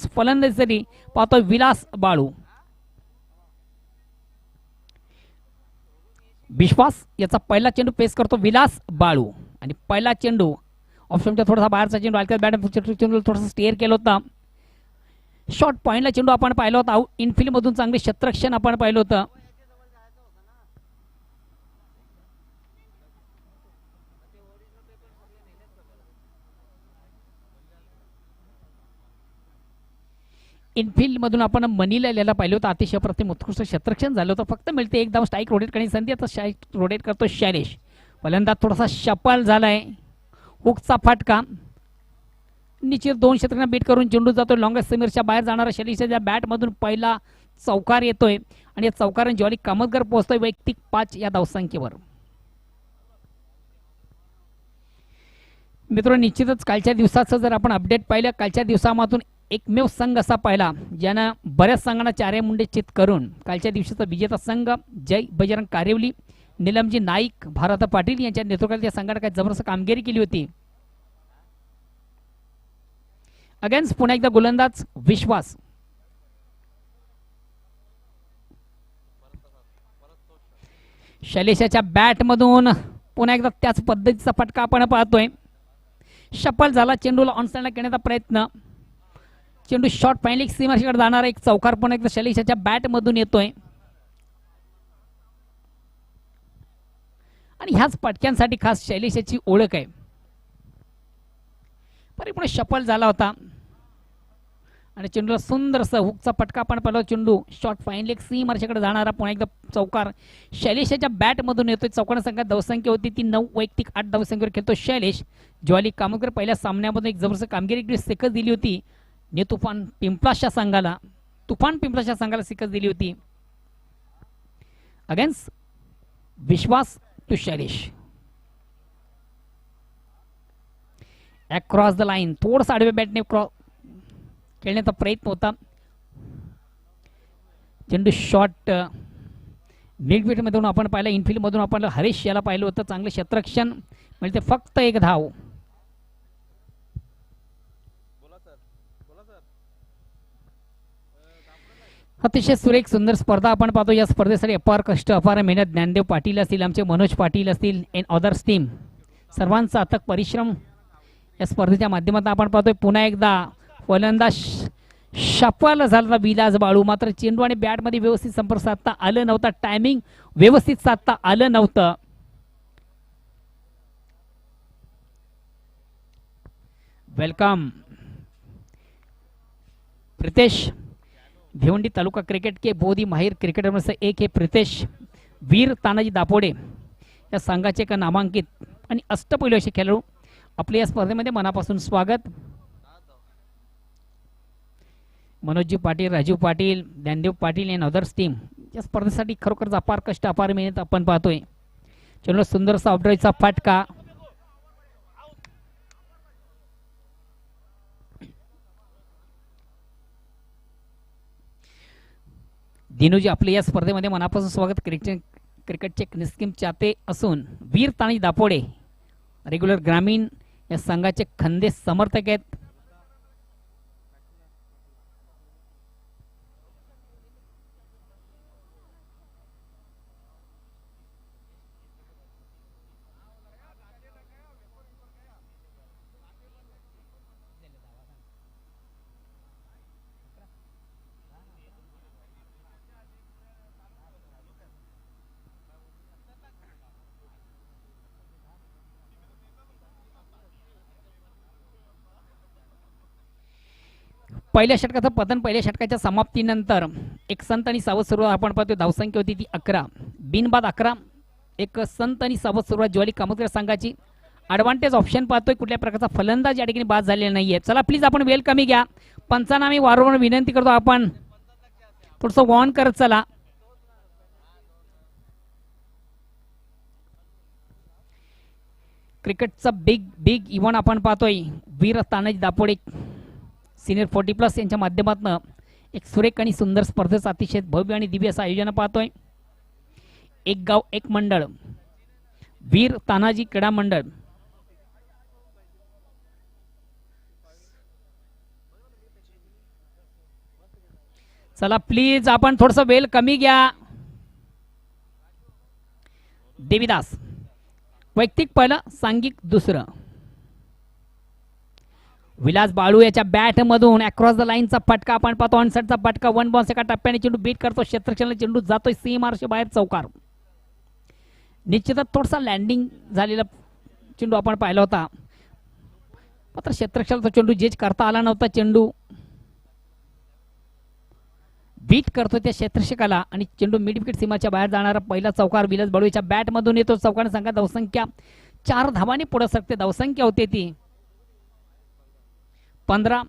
Against फलंदाजी पाहतोय विलास बाळू. विश्वास याचा पहिला चेंडू पेस करतो विलास बाळू आणि पहिला चेंडू ऑप्शनच्या थोडासा बाहेरचा चेंडू हलक्या बॅट चेंडू थोडासा स्टेअर केला होता. शॉर्ट पॉईंटला चेंडू आपण पाहिला होता. इनफिल्ड मधून चांगले क्षेत्ररक्षण आपण पाहिलं होतं. इनफिल्ड मधून आपण मनीला लिहायला पाहिलं होतं. अतिशय प्रतिम उत्कृष्ट क्षेत्ररक्षण झालं होतं. फक्त मिळते एक धाव. स्ट्राईक रोटेट करण्याची संधी. आता स्ट्राईक रोटेट करतो शैलेश. फलंदाज थोडासा शपाल झालाय. हुकचा फटका निश्चित 2 क्षेत्रकांना बीट करून चेंडू जातो लॉंगेस्ट समीरच्या बाहेर जाणारा शैलेशच्या बॅटमधून पहिला चौकार येतोय आणि या चौकाराने ज्वाली कामतकर पोहोचतोय वैयक्तिक 5 या धावसंख्येवर. मित्रांनो निश्चितच कालच्या दिवसाचं जर आपण अपडेट पाहिलं, कालच्या दिवसामधून एकमेव संघ असा पाहिला ज्यानं बऱ्याच संघांना चारे मुंडे चित करून कालच्या दिवसाचा विजेता संघ जय बजरंग कारेवली, निलमजी नाईक, भारत पाटील यांच्या नेतृत्वाखाली या संघाने काही जबरदस्त कामगिरी केली होती. अगेन्स्ट पुन्हा एकदा गोलंदाज विश्वास. शैलेशाच्या बॅटमधून पुन्हा एकदा त्याच पद्धतीचा फटका आपण पाहतोय. शपल झाला. चेंडूला ऑनसाइडला करण्याचा प्रयत्न. चेंडू शॉर्ट फायनली सीमारेषेकडे जाणारा एक चौकार पुन्हा एकदा शैलेशाच्या बॅटमधून येतोय आणि ह्याच फटक्यांसाठी खास शैलेशाची ओळख आहे. परिपूर्ण शपल झाला होता आणि चेंडूला सुंदरसा हुकचा फटका आपण पाहिला. चेंडू शॉर्ट फाईन लेग सीमारेषेकडे जाणारा पुन्हा एकदा चौकार शैलेशाच्या बॅटमधून येतोय. चौकार संख्या धावसंख्या होती ती 9. वैयक्तिक 8 धावसंख्येवर खेळतो शैलेश. ज्वाली कामतकर पहिल्या सामन्यामधून एक जबरदस्त कामगिरी सिकस दिली होती. ने तुफान पिंपलाशच्या संघाला सिकस दिली होती. Against Vishwas to Shailesh. Across the line थोडंसं आडव्या बॅटने खेळण्याचा प्रयत्न होता. चेंडू शॉट मिड मधून आपण पाहिलं. इनफिल्ड मधून आपण हरीश याला पाहिलं होतं. चांगले क्षेत्ररक्षण म्हणजे फक्त एक धाव. अतिशय सुरेख सुंदर स्पर्धा आपण पाहतो. या स्पर्धेसाठी अपार कष्ट अपार मेहनत ज्ञानदेव पाटील असतील, आमचे मनोज पाटील असतील, एन अदर्स टीम सर्वांचा अथक परिश्रम या स्पर्धेच्या माध्यमातून आपण पाहतोय. पुन्हा एकदा फलंदाज शफल झाला विलास बाळू. मात्र चेंडू आणि बॅटमध्ये व्यवस्थित संपर्क साधता आलं नव्हता. टायमिंग व्यवस्थित साधता आलं नव्हतं. वेलकम प्रितेश. भिवंडी तालुका क्रिकेट के बहुत ही माहिर क्रिकेटर में से एक है प्रितेश वीर तानाजी दापोडे. या संघाचे एक नामांकित आणि अष्टपैलू असे खेळाडू आपल्या या स्पर्धेमध्ये मनापासून स्वागत. मनोजी पाटील, राजीव पाटील, ज्ञानदेव पाटील आणि अदर्स टीम या स्पर्धेसाठी खरोखरच अपार कष्ट अपार मेहनत आपण पाहतोय. चलो सुंदरसा ऑफड्राईव्हचा फटका. दिनूजी आपले या स्पर्धेमध्ये मनापासून स्वागत. क्रिकेटचे निस्किम चाहते असून वीर तानाजी दापोडे रेग्युलर ग्रामीण या संघाचे खंदे समर्थक आहेत. पहिल्या षटकाचं पतन. पहिल्या षटकाच्या समाप्तीनंतर एक संत आणि सावध सुरुवात आपण पाहतोय. धावसंख्या होती ती 11. बिनबाद 11. एक संत आणि सावध सुरुवात ज्वाली कामतकर संघाची. ॲडव्हान्टेज ऑप्शन पाहतोय. कुठल्या प्रकारचा फलंदाज या ठिकाणी बाद झालेला नाहीये. चला प्लीज आपण वेल कमी घ्या. पंचांना मी वारंवार विनंती करतो आपण थोडंसं वॉर्न करत चला. क्रिकेटचा बिग इव्हेंट आपण पाहतोय. वीर तानाजी दापोडे सिनियर 40+ यांच्या माध्यमातून एक सुरेख आणि सुंदर स्पर्धेचं अतिशय भव्य आणि दिव्य असं आयोजन पाहतोय. एक गाव एक मंडळ वीर तानाजी क्रीडा मंडळ चला प्लीज आपण थोडस वेल कमी घ्या. देवीदास वैयक्तिक पहिलं, सांघिक दुसरं. विलास बाळू याच्या बॅट मधून अक्रॉस द लाईनचा फटका आपण पाहतो. ऑनसेटचा फटका, वन बॉन्स एका टप्प्याने चेंडू बीट करतो. क्षेत्ररक्षणाला चेंडू जातोय सीमारेषे बाहेर, चौकार. निश्चितच थोडासा लँडिंग झालेला चेंडू आपण पाहिला होता, मात्र क्षेत्ररक्षणाचा चेंडू जेच करता आला नव्हता. चेंडू बीट करतो त्या क्षेत्ररक्षकाला आणि चेंडू मिड विकेट सीमाच्या बाहेर जाणारा पहिला चौकार विलास बाळू याच्या बॅट मधून येतो. चौकार संघात धावसंख्या 4 धावांनी पुढे सरकते. धावसंख्या होते ती 15.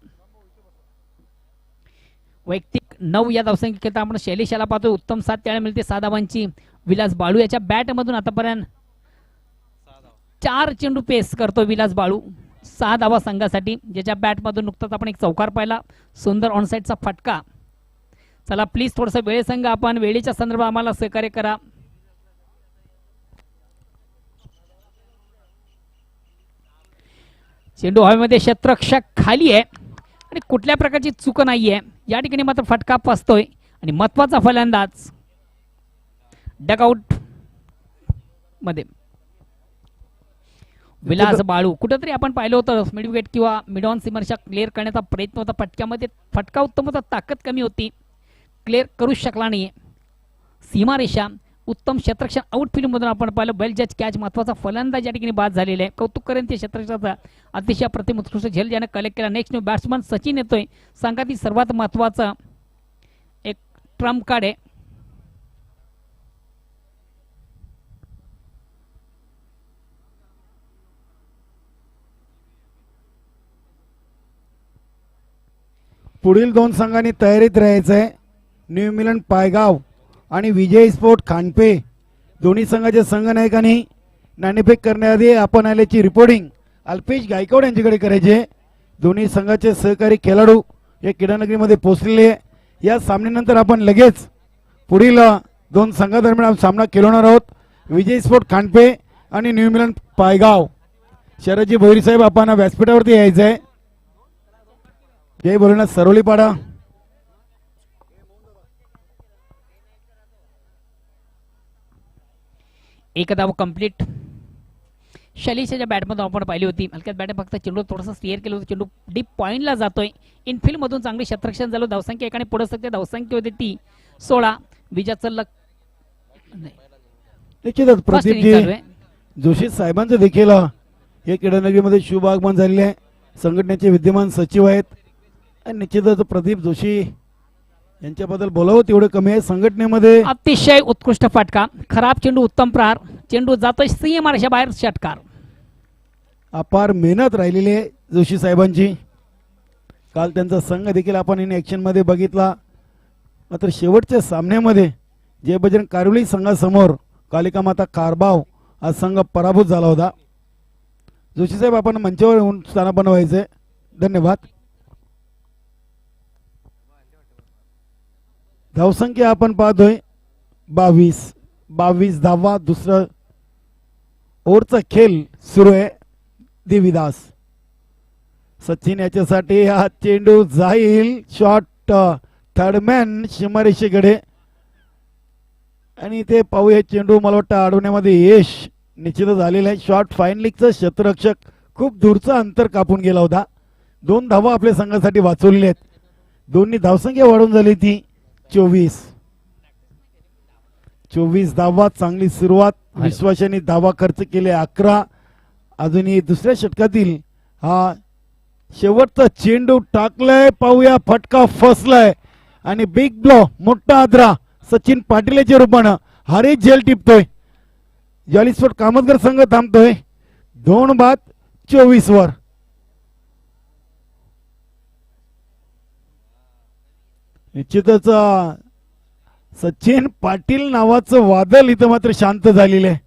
वैयक्तिक 9 या धावसंख्येत आपण शैलेश याला पाहतो. उत्तम 7 त्याला मिळते 6 धावांची. विलास बाळू याच्या बॅट मधून आतापर्यंत 4 चेंडू पेस करतो विलास बाळू. 6 धावा संघासाठी, ज्याच्या बॅट मधून नुकताच आपण एक चौकार पाहिला. सुंदर ऑनसाइडचा फटका. चला प्लीज थोडंसं वेळ संघ, आपण वेळेच्या संदर्भात आम्हाला सहकार्य करा. चेंडू हवेमध्ये, क्षेत्ररक्षक खाली आहे आणि कुठल्या प्रकारची चूक नाहीये. या ठिकाणी मात्र फटका फसतोय आणि महत्वाचा फलंदाज डगआउट मध्ये विलास बाळू. कुठेतरी आपण पाहिलं होतं मिड विकेट किंवा मिड ऑन सीमरच्या क्लिअर करण्याचा प्रयत्न होता. फटक्यामध्ये फटका उत्तम होता, ताकद कमी होती, क्लिअर करू शकला नाही. सीमारेषा, उत्तम क्षेत्ररक्षण आउटफील्ड मधून आपण पाहिलं. वेल जज कॅच, महत्वाचा फलंदाज या ठिकाणी बाद झालेला आहे. कौतुक करेन ते क्षेत्ररक्षणाचा अतिशय अप्रतिम उत्कृष्ट झेल ज्याने कलेक्ट केला. नेक्स्ट न्यू बॅट्समन सचिन येतोय. संघातील सर्वात महत्वाचा एक ट्रम्प कार्ड आहे. पुढील 2 संघांनी तयारीत राहायचंय. न्यू इंग्लंड पायगाव आणि विजय स्पोर्ट खांडपे दोन्ही संघाचे संघनायकांनी नाणेफेक करण्याआधी आपण आल्याची रिपोर्टिंग अल्पेश गायकवाड यांच्याकडे करायचे. दोन्ही संघाचे सहकारी खेळाडू या क्रीडानगरीमध्ये पोहोचलेले. या सामन्यानंतर आपण लगेच पुढील 2 संघादरम्यान सामना खेळवणार आहोत. विजय स्पोर्ट खांडपे आणि न्यू इंग्लंड पायगाव. शरदजी भोईर साहेब, आपण व्यासपीठावरती यायचं आहे. जय भोलेनाथ सरवलीपाडा. एक धाव कंप्लीट. शैलेशच्या बॅटमधून आपण पाहिली होती. हलक्यात बॅट फक्त चेंडू थोडंसं स्टिअर केलं होतं. चेंडू डीप पॉईंटला जातोय. इनफिल्ड मधून चांगले क्षेत्ररक्षण झालं. धावसंख्या एकाने पुढे सकते. धावसंख्या होती ती 16. विजयाचं लक निश्चितच प्रदीपजी जोशी साहेबांचं देखील या क्रीडानगरीमध्ये शुभ आगमन झालेले आहे. संघटनेचे विद्यमान सचिव आहेत आणि निश्चितच प्रदीप जोशी यांच्याबद्दल बोलावं तेवढं कमी आहे. संघटनेमध्ये अतिशय उत्कृष्ट फटका, खराब चेंडू, उत्तम प्रहार. चेंडू जातोय सीमारेषा बाहेर, षटकार. अपार मेहनत राहिलेली आहे जोशी साहेबांची. काल त्यांचा संघ देखील आपण इन ऍक्शन मध्ये बघितला. मात्र शेवटच्या सामन्यामध्ये जय बजरंग कारवली संघासमोर कालिका माता कारबाव हा संघ पराभूत झाला होता. जोशी साहेब, आपण मंचावर येऊन स्थानापन्न व्हायचे. धन्यवाद. धावसंख्या आपण पाहतोय 22 धावा. दुसरं ओव्हरचा खेळ सुरू आहे. देवीदास, सचिन याच्यासाठी हा चेंडू जाईल. शॉट थर्डमॅन सीमारेषेकडे आणि ते पाहूया. चेंडू मला वाटतं अडवण्यामध्ये यश निश्चितच झालेलं आहे. शॉट फाईन लीगचा क्षेत्ररक्षक खूप दूरचा अंतर कापून गेला होता. 2 धावा आपल्या संघासाठी वाचवलेल्या आहेत. दोन्ही धावसंख्या वाढून झाली ती 24 धावा. चांगली सुरुवात. विश्वासाने धावा खर्च केले 11. अजूनही दुसऱ्या षटकातील हा शेवटचा चेंडू टाकलाय. पाहूया, फटका फसलाय आणि बिग ब्लो, मोठा आदरा सचिन पाटीलच्या रूपानं हरीश झेल टिपतोय. जालीस्पोर्ट कामतगर संघ थांबतोय 2-24 वर. निश्चितच सचिन पाटील नावाचं वादळ इथं मात्र शांत झालेलं आहे.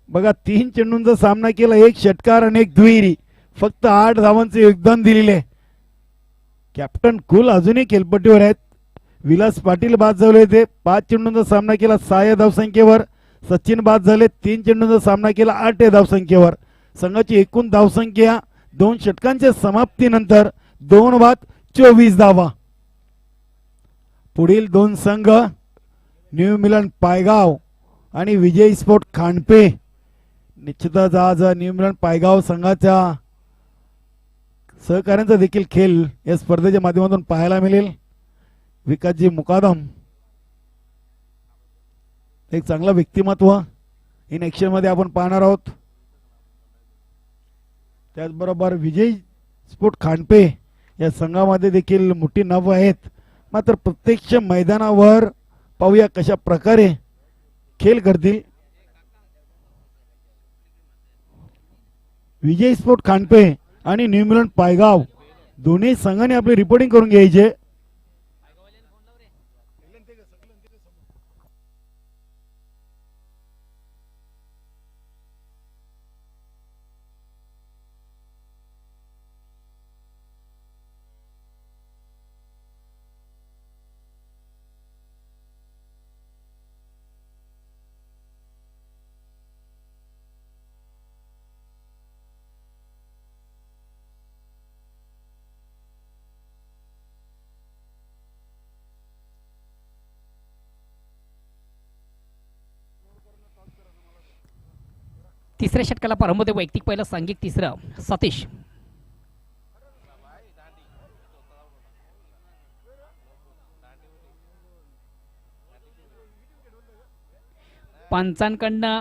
बघा, 3 चेंडूंचा सामना केला, 1 षटकार आणि 1 दुहेरी. फक्त 8 धावांचे योगदान दिलेले. कॅप्टन कुल अजूनही खेळपट्टीवर आहेत. विलास पाटील बाद झाले होते. 5 चेंडूंचा सामना केला 6 या धावसंख्येवर. सचिन बाद झाले. 3 चेंडूंचा सामना केला 8 या धावसंख्येवर. संघाची एकूण धावसंख्या 2 षटकांच्या समाप्तीनंतर 2 बाद 24 धावा. पुढील दोन संघ न्यू मिलन पायगाव आणि विजय स्पोर्ट खांडपे. निश्चितच आज न्यू मिलन पायगाव संघाच्या सहकार्यांचा देखील खेळ या स्पर्धेच्या माध्यमातून पाहायला मिळेल. विकासजी मुकादम एक चांगला व्यक्तिमत्व इन ऍक्शन मध्ये आपण पाहणार आहोत. त्याचबरोबर विजय स्पोर्ट खांडपे या संघामध्ये देखील मोठी नाव आहेत. मात्र प्रत्यक्ष मैदानावर पाहूया कशा प्रकारे खेळ करतील. विजय स्पोर्ट खांडपे आणि न्यू मिलन पायगाव दोन्ही संघाने आपली रिपोर्टिंग करून घ्यायचे. तिसऱ्या षटकाला प्रारंभ होते. वैयक्तिक पहिलं, सांघिक तिसरं. सतीश पंचांकडनं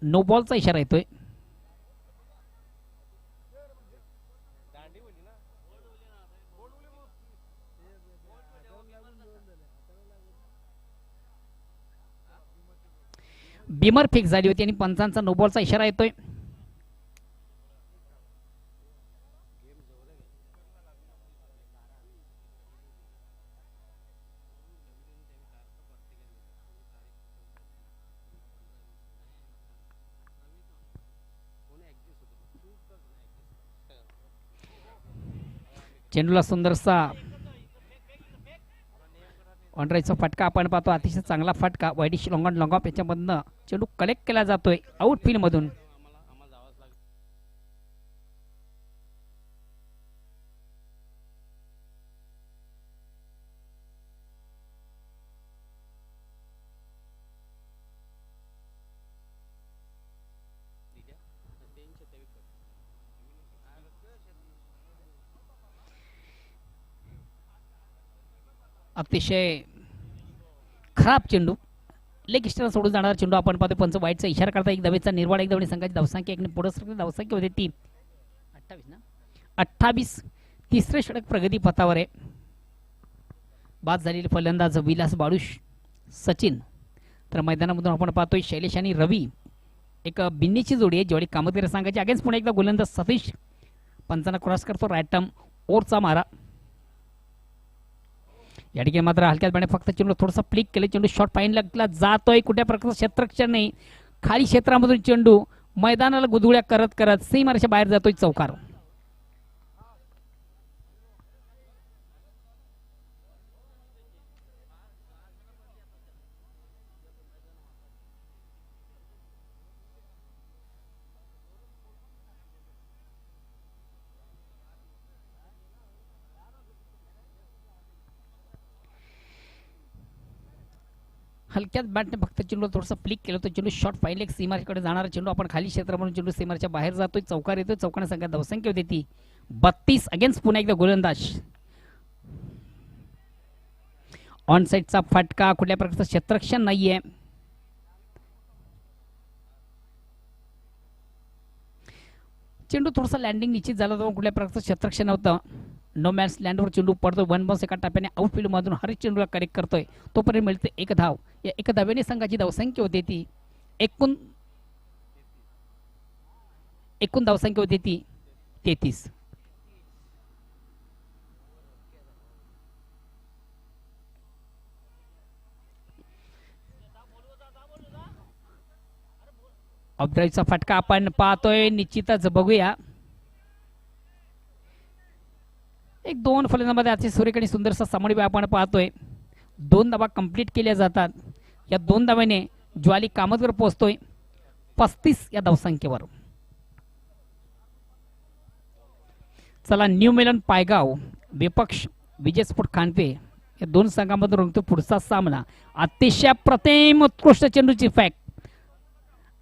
नो बॉलचा इशारा येतोय. बिमर फिक्स झाली होती आणि पंचांचा नो बॉलचा इशारा येतोय. चेंडूला सुंदरसा ऑनराईचा फटका आपण पाहतो. अतिशय चांगला फटका. Widish long on long of याच्यामधनं चेंडू कलेक्ट केला जातोय आउटफील्ड मधून. अतिशय खराब चेंडू. लेग स्टंप सोडून जाणारा चेंडू आपण पाहतो. पंच वाईटचा इशारा करता. एक धावेचा निर्वाळ. एक धावणे संघाची धावसंख्या एक पुढे सरकते. धावसंख्या होते ती 28 ना 28. तिसरे षटक प्रगती पथावर आहे. बाद झालेले फलंदाज विलास बाळुश, सचिन. तर मैदानामधून आपण पाहतोय शैलेश आणि रवी. एक बिन्नीची जोडी आहे. जोडी कामतगिरी संघाची. अगेन्स्ट पुन्हा एकदा गोलंदाज सतीश पंचांना क्रॉस करतो. राईट टर्म ओरचा मारा. या ठिकाणी मात्र हलक्यात पाण्यात फक्त चेंडू थोडासा फ्लिक केले. चेंडू शॉर्ट पाईन लागला जातोय. कुठल्या प्रकारचं क्षेत्ररक्षण नाही. खाली क्षेत्रामधून चेंडू मैदानाला गुदगुळ्या करत करत सीमारेषा बाहेर जातोय. चौकार. हलक्यात बॅटने फक्त चेंडू थोडासा फ्लिक केलं तर चेंडू शॉर्ट फाईन लेग सीमारेषेकडे जाणारा चेंडू आपण खाली क्षेत्रामधून चेंडू सीमारेच्या बाहेर जातोय. चौकार येतोय. चौकाने संख्या धावसंख्या होती ती 32. अगेन्स्ट पुन्हा एकदा गोलंदाज. ऑन साइडचा फटका. कुठल्या प्रकारचं क्षेत्ररक्षण नाहीये. चेंडू थोडासा लँडिंग निश्चित झाला तर कुठल्या प्रकारचं क्षेत्ररक्षण नव्हतं. नो मॅन्स लँडवर चेंडू पडतो. वन बाउन्स एका टप्प्याने आउटफील्ड मधून हर चेंडूला करेक्ट करतोय. तोपर्यंत मिळते एक धाव. या एक धावेने संघाची धावसंख्या होती ती एकूण धावसंख्या होती ती 33. ऑफड्राईव्हचा फटका आपण पाहतोय. निश्चितच बघूया. एक दोन फलंदाजांमध्ये अतिशय सुरेख सुंदरसा समन्वय आपण पाहतोय. 2 धावा कंप्लीट केल्या जातात. या 2 धाव्याने ज्वाली कामतवर पोहोचतोय 35 या धावसंख्येवर. चला न्यू मिलन पायगाव विपक्ष विजय स्पोर्ट खांडपे या दोन संघांमधून रंगतो पुढचा सामना. अतिशय प्रतिम उत्कृष्ट चेंडूची फॅक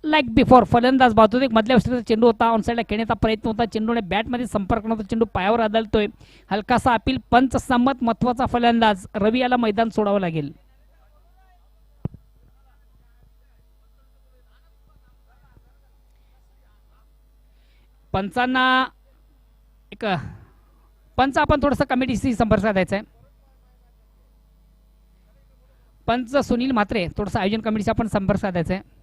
लाईक बिफोर. फलंदाज बाजूत एक मधल्या विस्ताराचा चेंडू होता. ऑन साईडला खेळण्याचा प्रयत्न होता. चेंडूने बॅटमध्ये संपर्क नव्हता. चेंडू पायावर आदळतोय. हलकासा अपील. पंच संमत. महत्वाचा फलंदाज रवी याला मैदान सोडावं लागेल. पंचांना एक पंच आपण थोडंसं कमिटीशी संपर्क साधायचा आहे. पंच सुनील म्हात्रे थोडंसं आयोजन कमिटीशी आपण संपर्क साधायचा आहे.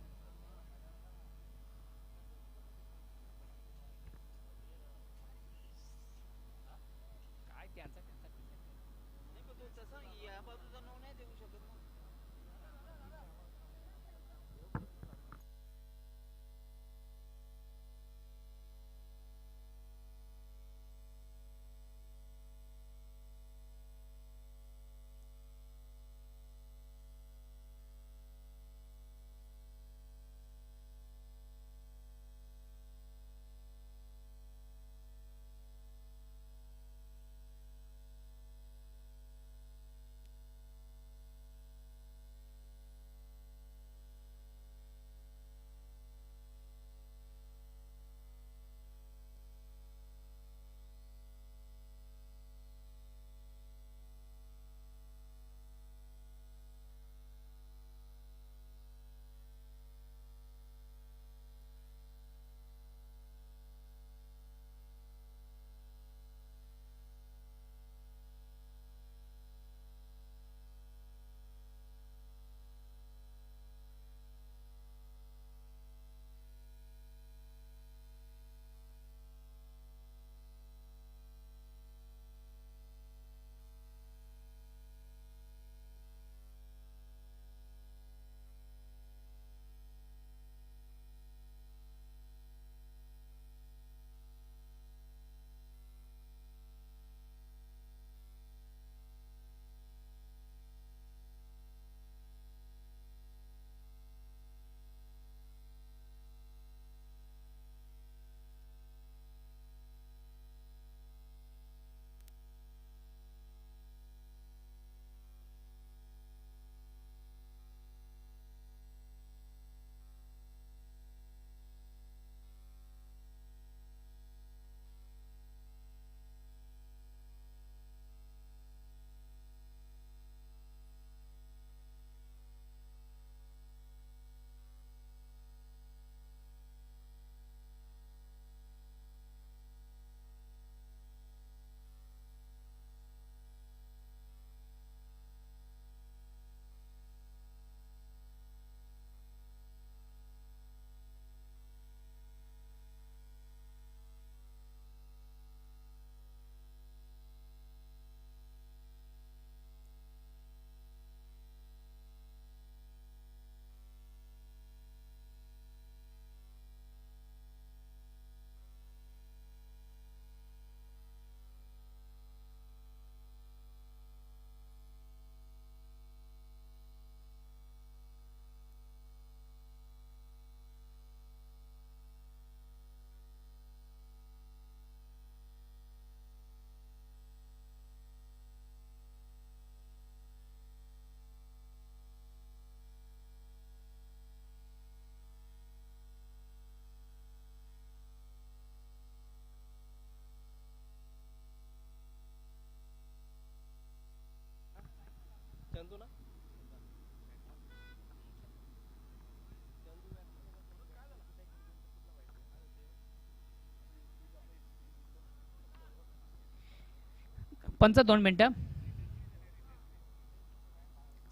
पंच 2 मिनिटं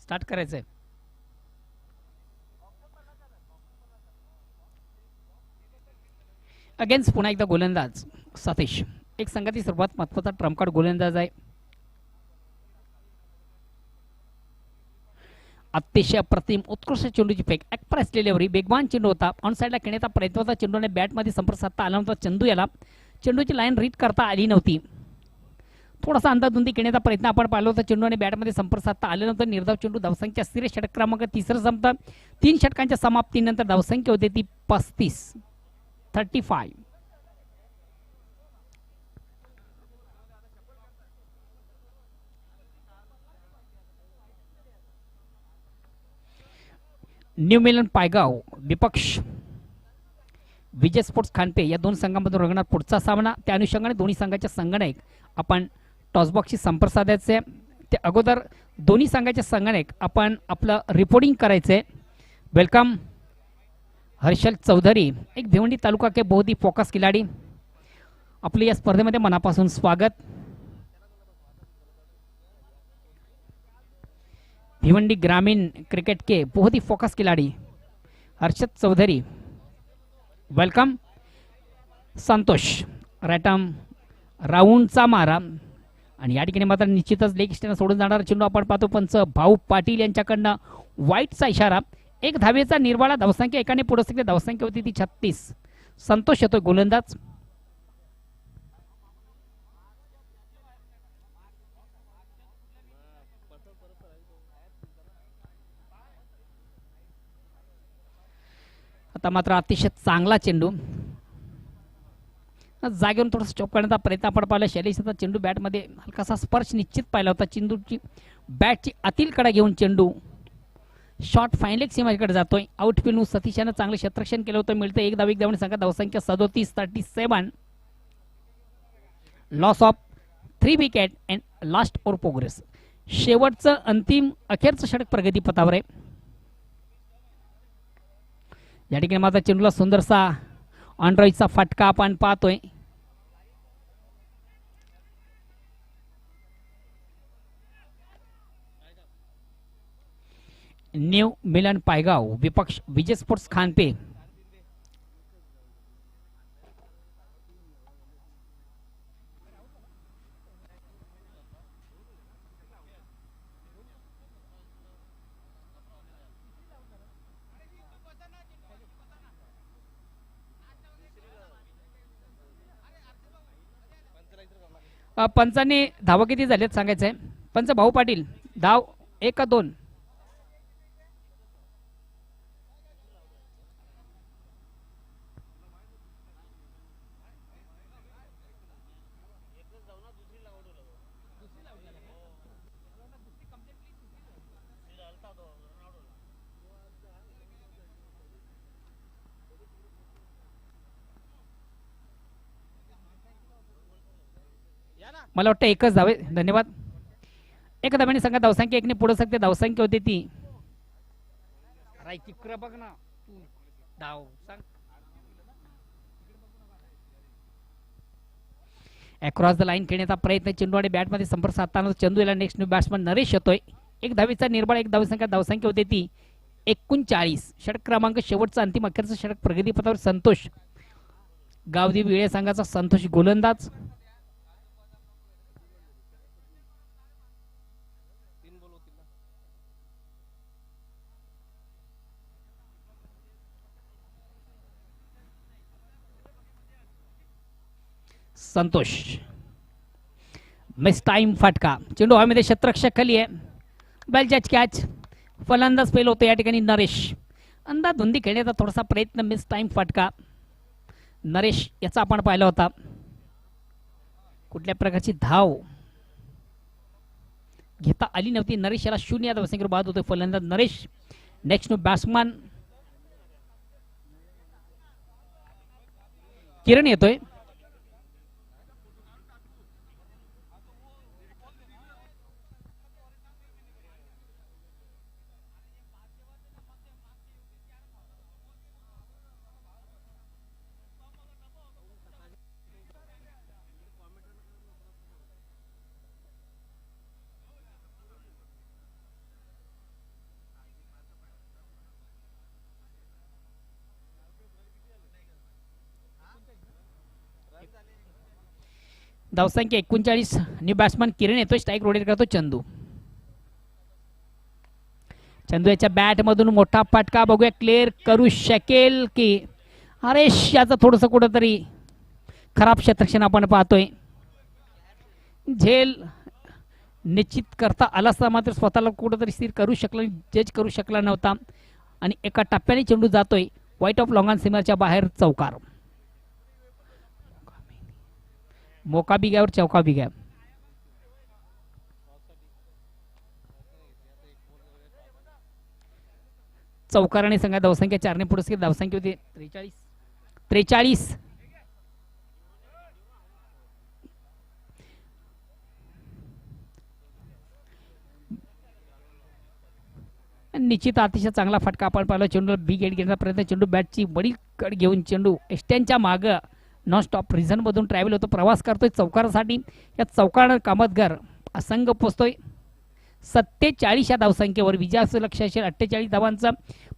स्टार्ट करायचं आहे. अगेन्स्ट पुन्हा एकदा गोलंदाज सतीश. एक संघाची सर्वात महत्वाचा ट्रम्प कार्ड गोलंदाज आहे. अतिशय अप्रतिम उत्कृष्ट चेंडूची फेक ॲक्पर असलेल्यावर बेगवान चेंडू होता. ऑन साईडला खेळण्याचा प्रयत्न होता. चेंडूने बॅटमध्ये संपर्क साधता आला नव्हता. चेंडू याला चेंडूची लाईन रीड करता आली नव्हती. थोडासा अंदाधुंदी खेळण्याचा प्रयत्न आपण पाहिला होता. चेंडूने बॅटमध्ये संपर्क साधता आले नव्हतं. निर्धाव चेंडू धावसंख्या स्थिर. षटक क्रमांक 3 संपतं. 3 षटकांच्या समाप्तीनंतर धावसंख्या होते ती 35. न्यू मिलन पायगाव विपक्ष विजय स्पोर्ट्स खानपे या दोन संघांमधून रंगणार पुढचा सामना. त्या अनुषंगाने दोन्ही संघाच्या संघनायक आपण टॉसबॉक्सशी संपर्क साधायचे. ते अगोदर दोन्ही संघाचे संघनायक आपण आपलं रिपोर्टिंग करायचे. वेलकम हर्षल चौधरी, एक भिवंडी तालुका के बहुत ही फोकस खिलाड़ी, आपले या स्पर्धेमध्ये मनापासून स्वागत. भिवंडी ग्रामीण क्रिकेट के बहुत ही फोकस खिलाड़ी हर्षद चौधरी, वेलकम. संतोष रॅटम राऊंडचा मारा आणि या ठिकाणी मात्र निश्चितच लेग स्टॅन सोडून जाणारा चेंडू आपण पाहतो. पंच भाऊ पाटील यांच्याकडनं वाईटचा इशारा. एक धावेचा निर्वाळा. धावसंख्या एकाने पुढे सगळे. धावसंख्या होती ती 36. संतोष येतोय गोलंदाज. आता मात्र अतिशय चांगला चेंडू जागेवरून थोडासा चॉप करण्याचा प्रयत्न आपण पाहिला. शैलेशचा चेंडू बॅटमध्ये हलकासा स्पर्श निश्चित पाहिला होता. चेंडूची बॅटची आतील कडा घेऊन चेंडू शॉट फायनल सीमाकडे जातोय. आउटफील्ड सतीश यानं चांगलं क्षेत्ररक्षण केलं होतं. मिळतं एक धाव संघात. धावसंख्या 37-37. Loss of 3 wicket and last over progress. शेवटचं अंतिम अखेरचं षटक प्रगतीपथावर आहे. या ठिकाणी माझा चेंडूला सुंदरसा ऑनरॉईचा फटका आपण पाहतोय. न्यू मिलन पायगाव विपक्ष विजय स्पोर्ट्स खानपे. पंचांनी धावा किती झालेत सांगायचंय. पंच भाऊ पाटील धाव 1 का 2. मला वाटतं एकच धावे. धन्यवाद. एक धाव्याने संघात धावसंख्या 1ने पुढे सकते. धावसंख्या होती ती बघ ना तू धाव सांग. अक्रॉस द लाईन खेळण्याचा प्रयत्न. चेंडू आणि बॅटमध्ये संपर्क साधताना चेंडू याला नेक्स्ट न्यू बॅट्समन नरेश येतोय. एक धावेचा निर्बळ. एक धावसंख्या. धावसंख्या होती ती 39. षटक क्रमांक शेवटचा अंतिम अखेरचा षटक प्रगतीपथावर. संतोष गावदेवी वेळे संघाचा संतोष गोलंदाज. संतोष मिस टाइम फटका. चेंडू हवेमध्ये क्षेत्ररक्षक खाली आहे. बेल जज कॅच. फलंदाज फेल होतो या ठिकाणी नरेश. अंधाधुंदी खेळण्याचा थोडासा प्रयत्न. मिस टाइम फटका नरेश याचा आपण पाहिला होता. कुठल्या प्रकारची धाव घेता आली नव्हती. नरेश याला 0 या धावसंख्येवर बाद होतोय फलंदाज नरेश. नेक्स्ट न्यू बॅट्समन किरण येतोय. धावसंख्या 39. न्यू बॅट्समन किरण येतो. स्ट्राईक रोटेट करतो चंदू. चंदू याच्या बॅट मधून मोठा फटका. बघूया क्लिअर करू शकेल की. अरे याचं थोडंसं कुठंतरी खराब क्षेत्ररक्षण आपण पाहतोय. झेल निश्चित करता आला असता मात्र स्वतःला कुठंतरी स्थिर करू शकला, जज करू शकला नव्हता आणि एका टप्प्याने चेंडू जातोय व्हाईट ऑफ लॉंग ऑन सीमाच्या बाहेर. चौकार. मोका भी गया और चौका भी गया. चौकाराने संघा धावसंख्या 4ने पुरस्कृत धावसंख्या होती 43. निश्चित अतिशय चांगला फटका आपण पाहिला. चेंडू बी गेट घेण्याचा प्रयत्न, चेंडू बॅटची बडी कड घेऊन चेंडू एस्टॅनच्या मागं नॉन स्टॉप रिझन मधून ट्रॅव्हल होतो, प्रवास करतोय चौकारासाठी. या चौकार कामतगार असंग पोचतोय 47 या धावसंख्येवर. विजयाचं लक्ष असेल 48 धावांचा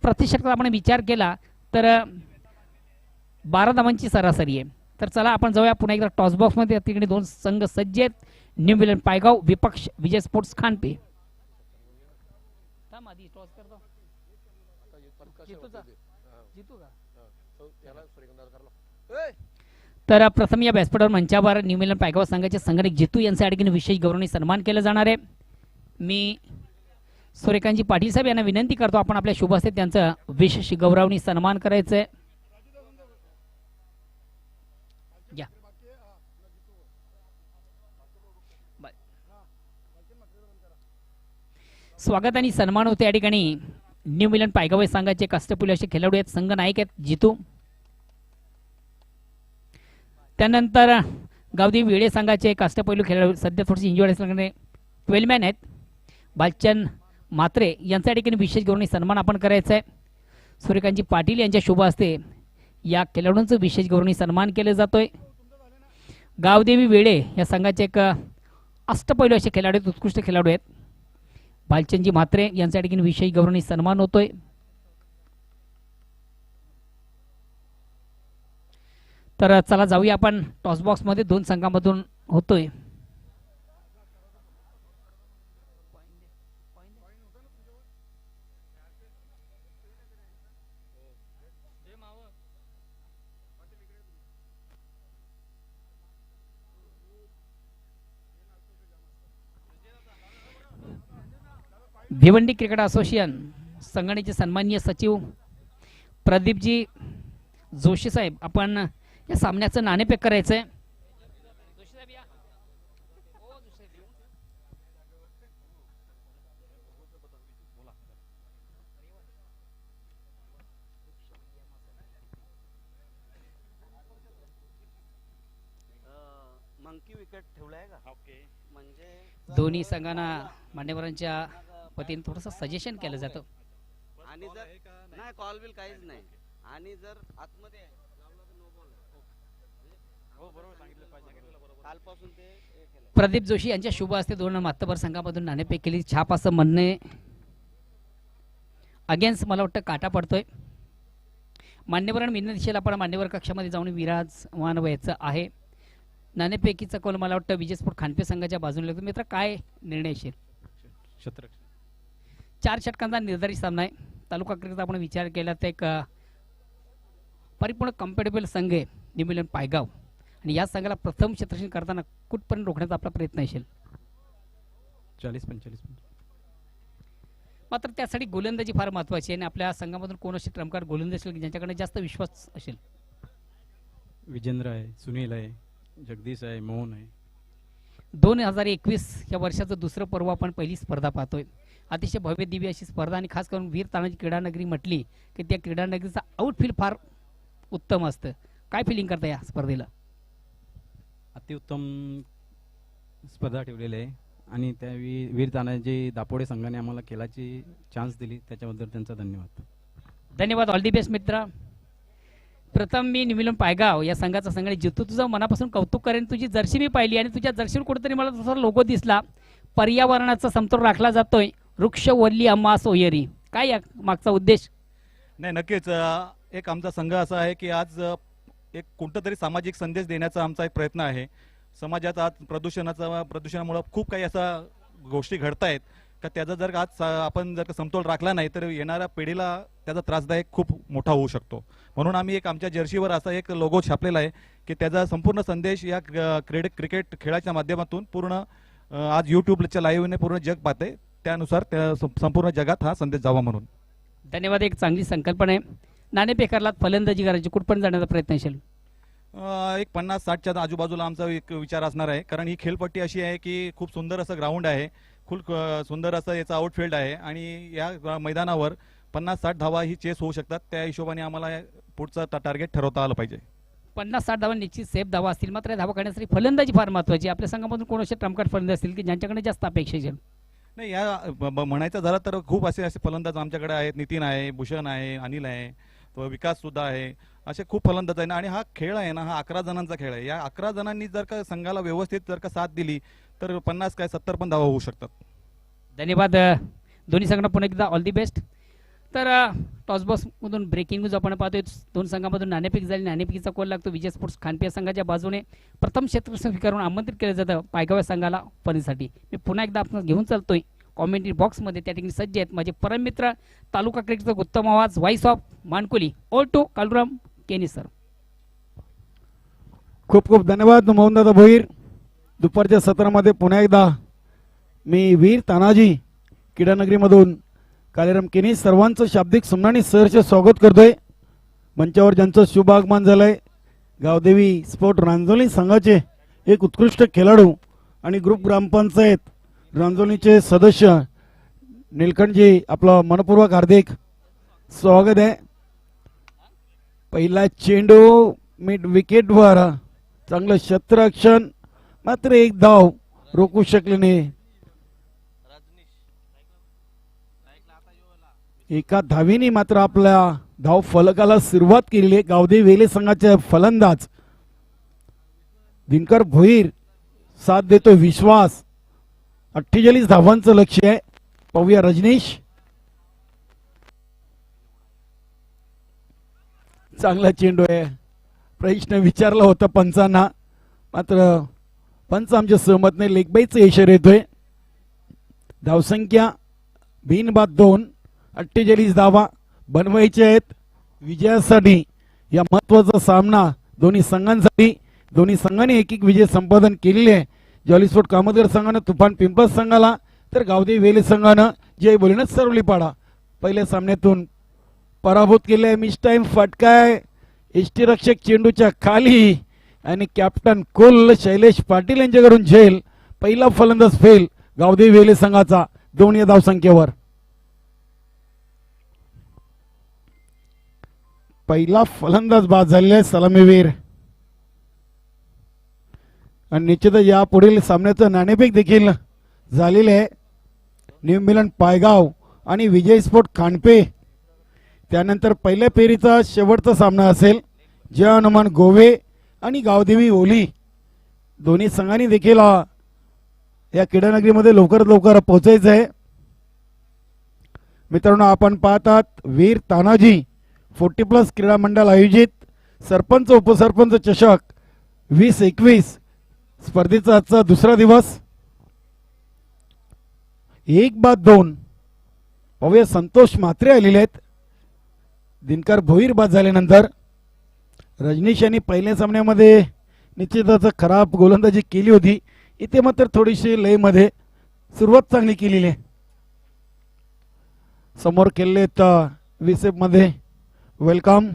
प्रतिशत आपण विचार केला तर 12 धावांची सरासरी आहे. तर चला आपण जाऊया पुन्हा एकदा टॉस बॉक्स मध्ये. तिकडे 2 संघ सज्ज आहेत. न्यू मिलन पायगाव विपक्ष विजय स्पोर्ट्स खानपे. तर प्रथम या व्यासपीठावर मंचावर न्यू मिलन पायगाव संघाचे संघटक जितू यांच्या ठिकाणी विशेष गौरवणी सन्मान केला जाणार आहे. मी सूर्यकांतजी पाटील साहेब यांना विनंती करतो आपण आपल्या शुभ हस्ते त्यांचा विशेष गौरवणी सन्मान करायचं आहे. स्वागत आणि सन्मान होते या ठिकाणी. न्यू मिलन पायगाव संघाचे कष्टपुले असे खेळाडू आहेत, संघ नायक आहेत जितू. त्यानंतर गावदेवी वेळे संघाचे कष्टपैलू खेळाडू सध्या थोडीशी इंजुर्ड असल्याने 12 मॅन आहेत. बालचंद म्हात्रे यांच्या ठिकाणी विशेष गौरवणी सन्मान आपण करायचा आहे. सूर्यकांतजी पाटील यांच्या शुभ हस्ते या खेळाडूंचं विशेष गौरवणी सन्मान केलं जातोय. गावदेवी वेळे या संघाचे एक अष्टपैलू असे खेळाडू आहेत, उत्कृष्ट खेळाडू आहेत. बालचंदजी म्हात्रे यांच्या ठिकाणी विशेष गौरवणी सन्मान होतोय. तर चला जाऊया आपण टॉस बॉक्स मध्ये 2 संघांमधून होतोय. भिवंडी क्रिकेट असोसिएशन संघटनेचे सन्माननीय सचिव प्रदीपजी जोशी साहेब, आपण या सामन्याचं नाणेफेक करायचंय. मंकी विकेट ठेवलाय का? म्हणजे दोन्ही संघांना मान्यवरांच्या वतीने थोडंसं सजेशन केलं जातं. आणि जर नाही कॉल बिल काहीच नाही आणि जर आतमध्ये लावला तर नो बॉल. हो बरोबर सांगितलं पाहिजे. कालपासून ते केलं. प्रदीप जोशी यांच्या शुभ हस्ते 2 मातबर संघामधून नाणेफेक केली. छाप असं म्हणणे अगेन्स्ट मला वाटतं काटा पडतोय. मान्यवरांना विनंती दिशेला आपण मान्यवर कक्षामध्ये जाऊन विराजमान व्हायचं आहे. नाणेफेकीचा कौल मला वाटतं विजय स्पोर्ट खानपे संघाच्या बाजूने लागतो. मित्र काय निर्णय असेल? 4 षटकांचा निर्धारित सामना आहे. तालुका क्रिकेटचा आपण विचार केला तर एक परिपूर्ण कम्फर्टेबल संघ आहे न्यू मिलन पायगाव आणि या संघाला प्रथम क्षेत्ररक्षण करताना कुठपर्यंत रोखण्याचा आपला प्रयत्न असेल? 40-45. मात्र त्यासाठी गोलंदाजी फार महत्त्वाची आहे आणि आपल्या संघामधून कोण असे ट्रम्पकार गोलंदाज असेल ज्यांच्याकडे जास्त विश्वास असेल? विजेंद्र आहे, सुनील आहे, जगदीश आहे, मोहन आहे. 2021 या वर्षाचं दुसरं पर्व आपण पहिली स्पर्धा पाहतोय. अतिशय भव्य दिव्य अशी स्पर्धा आणि खास करून वीर तानाजी क्रीडा नगरी म्हटली की त्या क्रीडा नगरीचा आउटफील्ड फार उत्तम असतं. काय फिलिंग करता या स्पर्धेला? अतिउत्तम स्पर्धा ठेवलेली आहे आणि त्या वीर तानाजी दापोडे संघाने आम्हाला खेळाची चान्स दिली त्याच्याबद्दल त्यांचा धन्यवाद. धन्यवाद. ऑल दी बेस्ट मित्रा. प्रथम मी न्यू मिलन पायगाव या संघाचा संघाने जितू तुझं मनापासून कौतुक करेन. तुझी जर्सी मी पाहिली आणि तुझ्या जर्सीवर कुठेतरी मला तसा लोगो दिसला. पर्यावरणाचा समतोल राखला जातोय. वृक्ष वल्ली अम्मा सोयरी. काय या मागचा उद्देश? नाही, नक्कीच एक आमचा संघ असा आहे की आज एक कोणतातरी सामाजिक संदेश देण्याचा आमचा एक प्रयत्न आहे. समाजात आज प्रदूषणामुळे खूप काही असा गोष्टी घडत आहेत का त्याचा जर आज आपण जर समतोल राखला नाही तर येणाऱ्या पिढीला त्याचा त्रासदायक खूप मोठा होऊ शकतो. म्हणून आम्ही एक आमच्या जर्सीवर असा एक लोगो छापलेला आहे की त्याचा संपूर्ण संदेश या क्रिकेट खेळाच्या माध्यमातून पूर्ण आज यूट्यूबच्या लाईव्हने पूर्ण जग पाहते. त्यानुसार त्या संपूर्ण जगात हा संदेश जावा म्हणून. धन्यवाद. एक चांगली संकल्पना आहे. नाणेफेकरला फलंदाजी करायची कुठपर्यंत जाण्याचा प्रयत्न असेल? एक 50-60च्या आजूबाजूला आमचा एक विचार असणार आहे. कारण ही खेळपट्टी अशी आहे की खूप सुंदर असं ग्राउंड आहे, खूप सुंदर असं याचा आउटफील्ड आहे आणि या मैदानावर 50-60 धावा ही चेस होऊ शकतात. त्या हिशोबाने आम्हाला पुढचं टार्गेट ठरवता आलं पाहिजे. 50-60 धावा निश्चित सेफ धावा असतील, मात्र या धावा काढण्यासाठी फलंदाजी फार महत्त्वाची. आपल्या संघामधून कोण असे ट्रम्पकार्ड फलंदाज असतील की ज्यांच्याकडे जास्त अपेक्षा आहेत? नाही, या म्हणायचं झालं तर खूप असे असे फलंदाज आमच्याकडे आहेत. नितीन आहे, भूषण आहे, अनिल आहे, तो विकास सुद्धा आहे. असे खूप फलंदाज आहे ना. आणि हा खेळ आहे ना, हा 11 जणांचा खेळ आहे. या 11 जणांनी जर का संघाला व्यवस्थित जर का साथ दिली तर 50 काय 70 पण धावा होऊ शकतात. धन्यवाद दोन्ही संघांना पुन्हा एकदा ऑल दी बेस्ट. तर टॉसबॉक्समधून ब्रेकिंग न्यूज आपण पाहतोय. दोन संघांमधून नाणेफेक झाली. नाणेफेकीचा कॉल लागतो. विजय स्पोर्ट्स खानपे संघाच्या बाजूने प्रथम क्षेत्ररक्षण स्वीकारून आमंत्रित केलं जातं पायगाव या संघाला परीसाठी. मी पुन्हा एकदा आपण घेऊन चालतोय कॉमेंट्री बॉक्समध्ये. त्या ठिकाणी सज्ज आहेत माझे परममित्र तालुका क्रिकेटचा उत्तम आवाज voice of Mankoli all to Kaluram Keni sir. खूप खूप धन्यवाद मोहनदादा भोईर. दुपारच्या सत्रामध्ये पुन्हा एकदा मी वीर तानाजी क्रीडानगरीमधून कालीराम केनी सर्वांचं शाब्दिक सम्मानित सहर्ष स्वागत करतोय. मंचावर ज्यांचं शुभ आगमन झालंय गावदेवी स्पोर्ट रांजोली संघाचे एक उत्कृष्ट खेळाडू आणि ग्रुप ग्रामपंचायत रांजोलीचे सदस्य निलकंठजी, आपलं मनपूर्वक हार्दिक स्वागत आहे. पहिला चेंडू मिड विकेटवर चांगलं क्षेत्ररक्षण, मात्र एक धाव रोखू शकले नाही. एका धावीने मात्र आपल्या धाव फलकाला सुरुवात केली आहे. गावदेवी वेले संघाचे फलंदाज दिनकर भोईर साथ देतो. विश्वास 48 धावांचं लक्ष्य आहे. पाहूया रजनीश, चांगला चेंडू आहे. प्रश्न विचारला होता पंचांना, मात्र पंच आमच्या सहमत नाही. लेगबाईचा इशारा येतोय. धावसंख्या बिनबाद 2, 48 धावा बनवायचे आहेत विजयासाठी. या महत्वाचा सामना दोन्ही संघांसाठी. दोन्ही संघांनी एक एक विजय संपादन केलेले आहे. जॉलीस्पोर्ट कामतगर संघानं तुफान पिंपळस संघाला, तर गावदेवी वेले संघानं जय बोलीनं सरवलीपाडा पहिल्या सामन्यातून पराभूत केले आहे. मिस टाइम फटकाय यष्टीरक्षक चेंडूच्या खाली आणि कॅप्टन कुल शैलेश पाटील यांच्याकडून झेल. पहिला फलंदाज फेल गावदेवी वेले संघाचा 2 या धावसंख्येवर. पहिला फलंदाज बाद झालेला आहे सलामीवीर. आणि निश्चितच या पुढील सामन्याचं नाणेफेक देखील झालेले आहे. न्यू मिलन पायगाव आणि विजय स्पोर्ट खांडपे. त्यानंतर पहिल्या फेरीचा शेवटचा सामना असेल जय हनुमान गोवे आणि गावदेवी ओली. दोन्ही संघांनी देखील या क्रीडानगरीमध्ये लवकरात लवकर पोहोचायचं आहे. मित्रांनो, आपण पाहतात वीर तानाजी 40+ क्रीडा मंडळ आयोजित सरपंच उपसरपंच चषक 2021 स्पर्धेचा आजचा दुसरा दिवस. 1-2 पाहूया. संतोष म्हात्रे आलेले आहेत. दिनकर भोईर बाद झाल्यानंतर रजनीश यांनी पहिल्या सामन्यामध्ये निश्चितच खराब गोलंदाजी केली होती. इथे मात्र थोडीशी लयमध्ये सुरुवात चांगली केलेली आहे. समोर केलेले विसेप मध्ये वेलकम.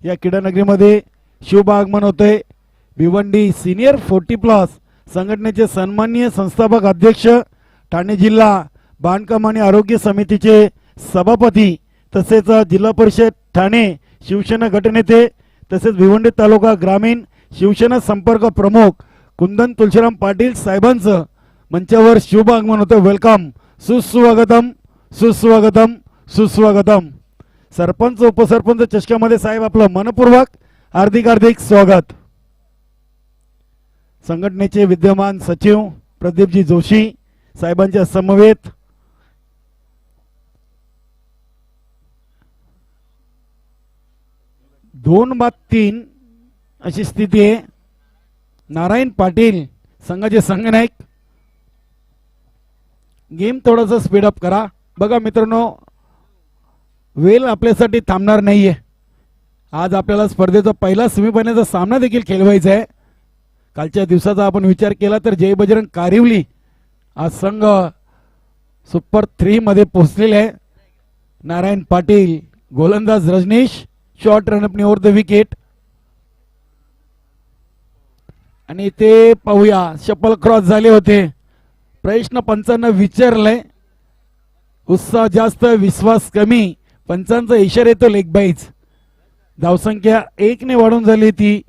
या क्रीडानगरीमध्ये शुभ आगमन होते. भिवंडी सिनियर 40+ संघटनेचे सन्माननीय संस्थापक अध्यक्ष, ठाणे जिल्हा बांधकाम आणि आरोग्य समितीचे सभापती, तसेच जिल्हा परिषद ठाणे शिवसेना गटनेते, तसेच भिवंडी तालुका ग्रामीण शिवसेना संपर्क प्रमुख कुंदन तुळशीराम पाटील साहेबांचं मंचावर शुभ आगमन होतं. वेलकम, सुस्वागतम सुस्वागतम सुस्वागतम. सरपंच उपसरपंच चषकामध्ये साहेब आपलं मनपूर्वक हार्दिक हार्दिक स्वागत. संघटनेचे विद्यमान सचिव प्रदीपजी जोशी साहेबांच्या समवेत दोन बाद 3 अशी स्थिती आहे. नारायण पाटील संघाचे संघनायक. गेम थोडासा स्पीडअप करा. बघा मित्रांनो, वेळ आपल्यासाठी थांबणार नाहीये. आज आपल्याला स्पर्धेचा पहिला सेमीफायनलचा सामना देखील खेळवायचा आहे. कालच्या दिवसाचा आपण विचार केला तर जय बजरंग कारिवली आज संघ सुपर 3 मध्ये पोहोचलेले आहे. नारायण पाटील गोलंदाज, Rajnish short run up over the wicket. आणि ते पाहूया शपल क्रॉस झाले होते. प्रश्न पंचांना विचारलंय. उत्साह जास्त विश्वास कमी. पंचांचा इशारा येतो लेग बाईज. धावसंख्या 1 ने वाढून झाली ती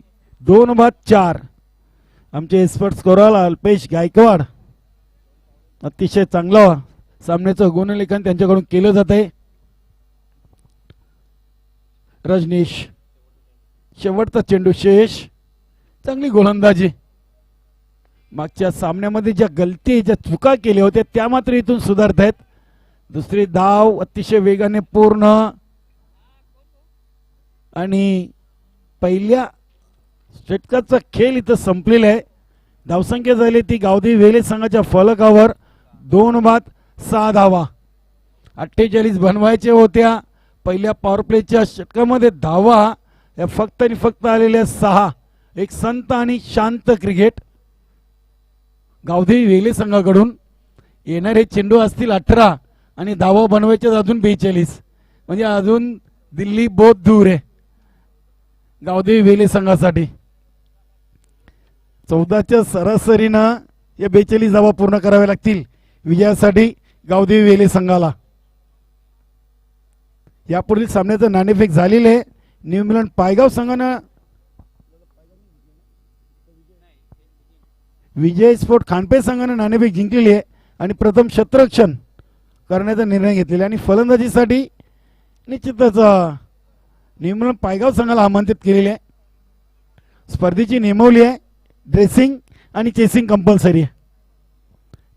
2-4. आमचे एक्सपर्ट स्कोरर अल्पेश गायकवाड अतिशय चांगला सामन्याचं गुणलेखन त्यांच्याकडून केलं जात आहे. रजनीश शेवटचा चेंडू शेष. चांगली गोलंदाजी. मागच्या सामन्यामध्ये ज्या गलती ज्या चुका केल्या होत्या त्या मात्र इथून सुधारत आहेत. दुसरी धाव अतिशय वेगाने पूर्ण आणि पहिल्या षटकाचा खेळ इथं संपलेला आहे. धावसंख्या झाली ती गावदेवी वेले संघाच्या फलकावर 2-6 धावा. 48 बनवायच्या होत्या. पहिल्या पॉवर प्लेच्या षटकामध्ये धावा या फक्त आणि फक्त आलेल्या 6. एक संत आणि शांत क्रिकेट गावदेवी वेले संघाकडून. येणारे चेंडू असतील 18 आणि धावा बनवायच्या अजून 42. म्हणजे अजून दिल्ली बहुत दूर आहे गावदेवी वेले संघासाठी. 14च्या सरासरीनं या 42 धावा पूर्ण कराव्या लागतील विजयासाठी गावदेवी वेले संघाला. यापुढील सामन्याचं नाणेफेक झालेलं आहे. न्यू इंग्लंड पायगाव संघानं विजय स्पोर्ट खानपे संघानं नाणेफेक जिंकलेली आहे आणि प्रथम क्षेत्ररक्षण करण्याचा निर्णय घेतलेला आणि फलंदाजीसाठी निश्चितच न्यू इंग्लंड पायगाव संघाला आमंत्रित केलेले आहे. स्पर्धेची नेमवली आहे. ड्रेसिंग आणि चेसिंग कंपल्सरी आहे.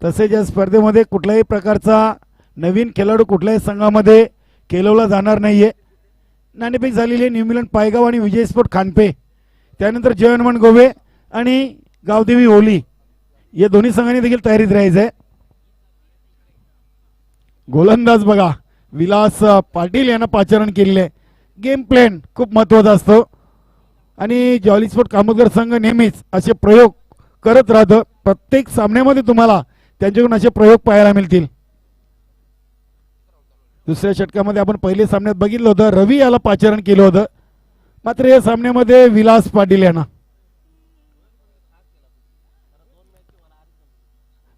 तसेच या स्पर्धेमध्ये कुठल्याही प्रकारचा नवीन खेळाडू कुठल्याही संघामध्ये खेळवला जाणार नाहीये. नाणेफेक झालेली आहे न्यू इंग्लंड पायगाव आणि विजय स्पोर्ट खानपे. त्यानंतर जय हनुमान गोवे आणि गावदेवी ओली या दोन्ही संघांनी देखील तयारीत राहायचं आहे. गोलंदाज बघा विलास पाटील यांना पाचारण केलेले आहे. गेम प्लॅन खूप महत्वाचा असतो आणि जॉली स्पोर्ट कामतगर संघ नेहमीच असे प्रयोग करत राहतं. प्रत्येक सामन्यामध्ये तुम्हाला त्यांच्याकडून असे प्रयोग पाहायला मिळतील. दुसऱ्या षटकामध्ये आपण पहिले सामन्यात बघितलं होतं रवी याला पाचारण केलं होतं. मात्र या सामन्यामध्ये विलास पाटील यांना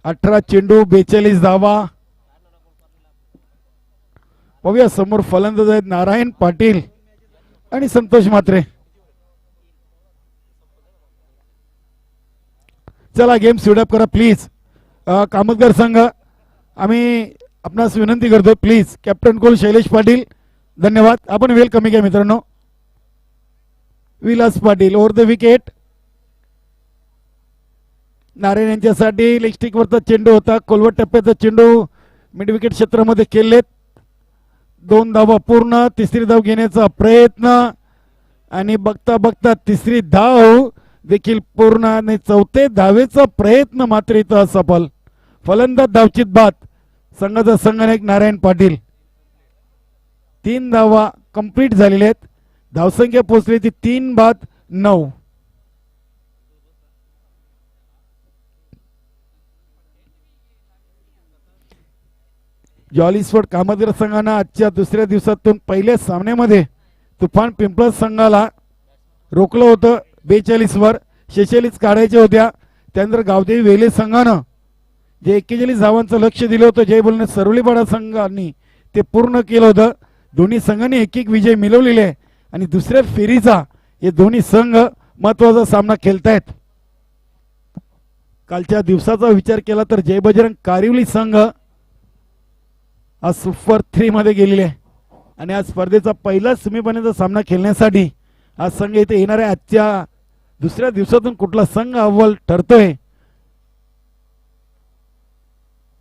18 चेंडू 42 धावा. पाहूया समोर फलंदाज आहेत नारायण पाटील आणि संतोष म्हात्रे. चला गेम स्पीडअप करा प्लीज. कामतगर संघ आम्ही आपणास विनंती करतो प्लीज. कॅप्टन कोल शैलेश पाटील धन्यवाद. आपण वेल कमी घ्या मित्रांनो. Vilas Patil over the wicket. Narayan यांच्यासाठी लेग स्टिकवरचा चेंडू होता. खोलवट टप्प्याचा चेंडू मिड विकेट क्षेत्रामध्ये केलेत. 2 धावा पूर्ण. तिसरी धाव घेण्याचा प्रयत्न आणि बघता बघता तिसरी धाव देखील पूर्ण आणि चौथे धावेचा प्रयत्न मात्र इथं असफल. फलंदाज धावचित बाद संघाचा संघनायक नारायण पाटील. 3 धावा कंप्लीट झालेल्या आहेत. धावसंख्या पोहोचली ती 3-9. जॉली स्पोर्ट कामतगर संघानं आजच्या दुसऱ्या दिवसातून पहिल्या सामन्यामध्ये तुफान पिंपळस संघाला रोखलं होतं. 42 वर 46 काढायच्या होत्या. त्यानंतर गावदेवी वेले संघानं जे 41 धावांचं लक्ष दिलं होतं जय बोलणे सरवलीपाडा संघांनी ते पूर्ण केलं होतं. दोन्ही संघांनी एक विजय मिळवलेले आहे आणि दुसऱ्या फेरीचा हे दोन्ही संघ महत्वाचा सामना खेळतायत. कालच्या दिवसाचा विचार केला तर जय बजरंग कारिवली संघ आज सुपर 3 मध्ये गेलेले आहे आणि आज स्पर्धेचा पहिला सेमीफायनलचा सामना खेळण्यासाठी आज संघ इथे येणार आहे. आजच्या दुसऱ्या दिवसातून कुठला संघ अव्वल ठरतोय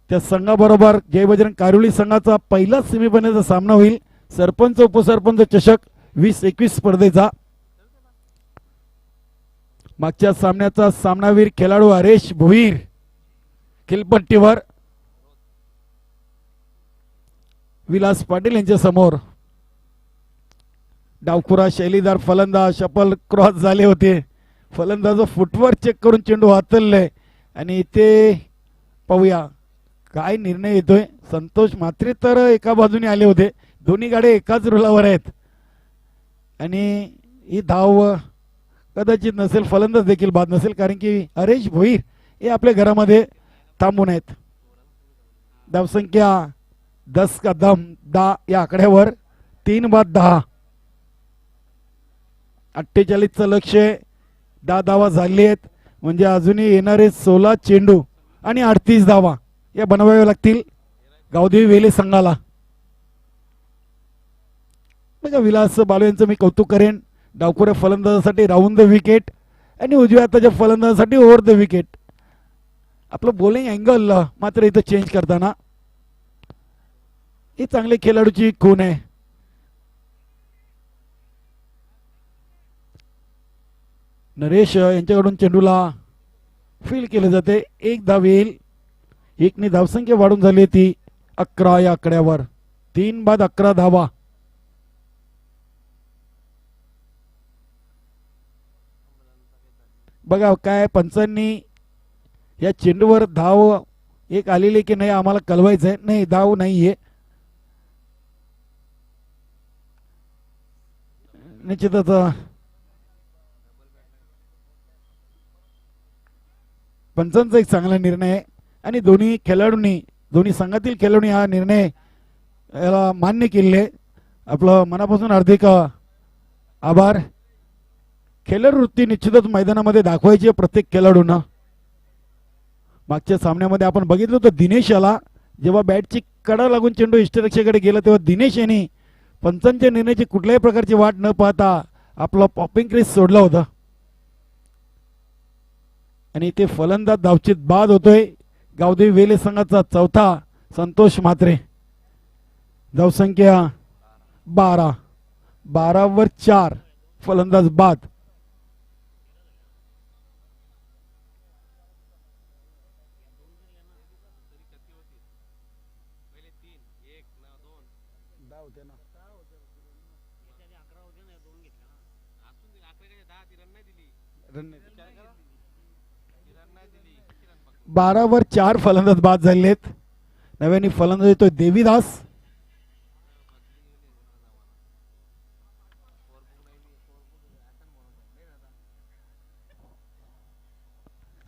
त्या संघाबरोबर जय बजरंग कारिवली संघाचा पहिला सेमीफायनलचा सामना होईल. सरपंच उपसरपंच चषक 2021 स्पर्धेचा. मागच्या सामन्याचा सामनावीर खेळाडू हरेश भोईर खेळपट्टीवर. विलास पाटील यांच्या समोर डावखुरा शैलीदार फलंदाज शपल क्रॉस झाले होते. फलंदाज फुटवर्क चेक करून चेंडू हातलले आणि इथे पाहूया काय निर्णय येतोय. संतोष म्हात्रे तर एका बाजूने आले होते. दोन्ही गाड्या एकाच रुलावर आहेत आणि ही धाव कदाचित नसेल. फलंदाज देखील बाद नसेल कारण की हरेश भोईर हे आपल्या घरामध्ये थांबून आहेत. धावसंख्या 10 का दम 10 या आकड्यावर 3-10. 48चं लक्ष आहे. 10 धावा झाली आहेत म्हणजे अजूनही येणारे 16 चेंडू आणि 38 धावा या बनवाव्या लागतील गावदेवी वेले संघाला. बघा विलास बालू यांचं मी कौतुक करेन. डावखुऱ्या फलंदाजासाठी राऊंड द विकेट आणि उजव्या हाताच्या फलंदाजासाठी ओव्हर द विकेट. आपलं बॉलिंग अँगल मात्र इथं चेंज करताना ही चांगले खेळाडूची खूण आहे. नरेश यांच्याकडून चेंडूला फील केले जाते. 1 धाव येईल. 1ने धावसंख्या वाढून झाली ती 11 या आकड्यावर. 3 बाद 11 धावा. बघा काय पंचांनी या चेंडूवर धाव एक आलेली की नाही आम्हाला कळवायचंय. नाही धाव नाहीये. निश्चितच पंचांचा एक चांगला निर्णय आहे आणि दोन्ही खेळाडूंनी दोन्ही संघातील खेळाडूंनी हा निर्णय याला मान्य केले. आपलं मनापासून हार्दिक आभार. खेळाडू वृत्ती निश्चितच मैदानामध्ये दाखवायची प्रत्येक खेळाडूंना. मागच्या सामन्यामध्ये आपण बघितलं होतं दिनेश याला जेव्हा बॅटची कडा लागून चेंडू इष्टरक्षकाकडे गेला तेव्हा दिनेश यांनी पंचांच्या निर्णयाची कुठल्याही प्रकारची वाट न पाहता आपला पॉपिंग क्रीज सोडला होता आणि ते फलंदाज धावचीत बाद होतोय. गावदेवी वेले संघाचा चौथा संतोष म्हात्रे. धावसंख्या 12. 12 वर 4 फलंदाज बाद. बारा वर 4 फलंदाज बाद झालेत. नव्याने फलंदाज येतोय देवीदास.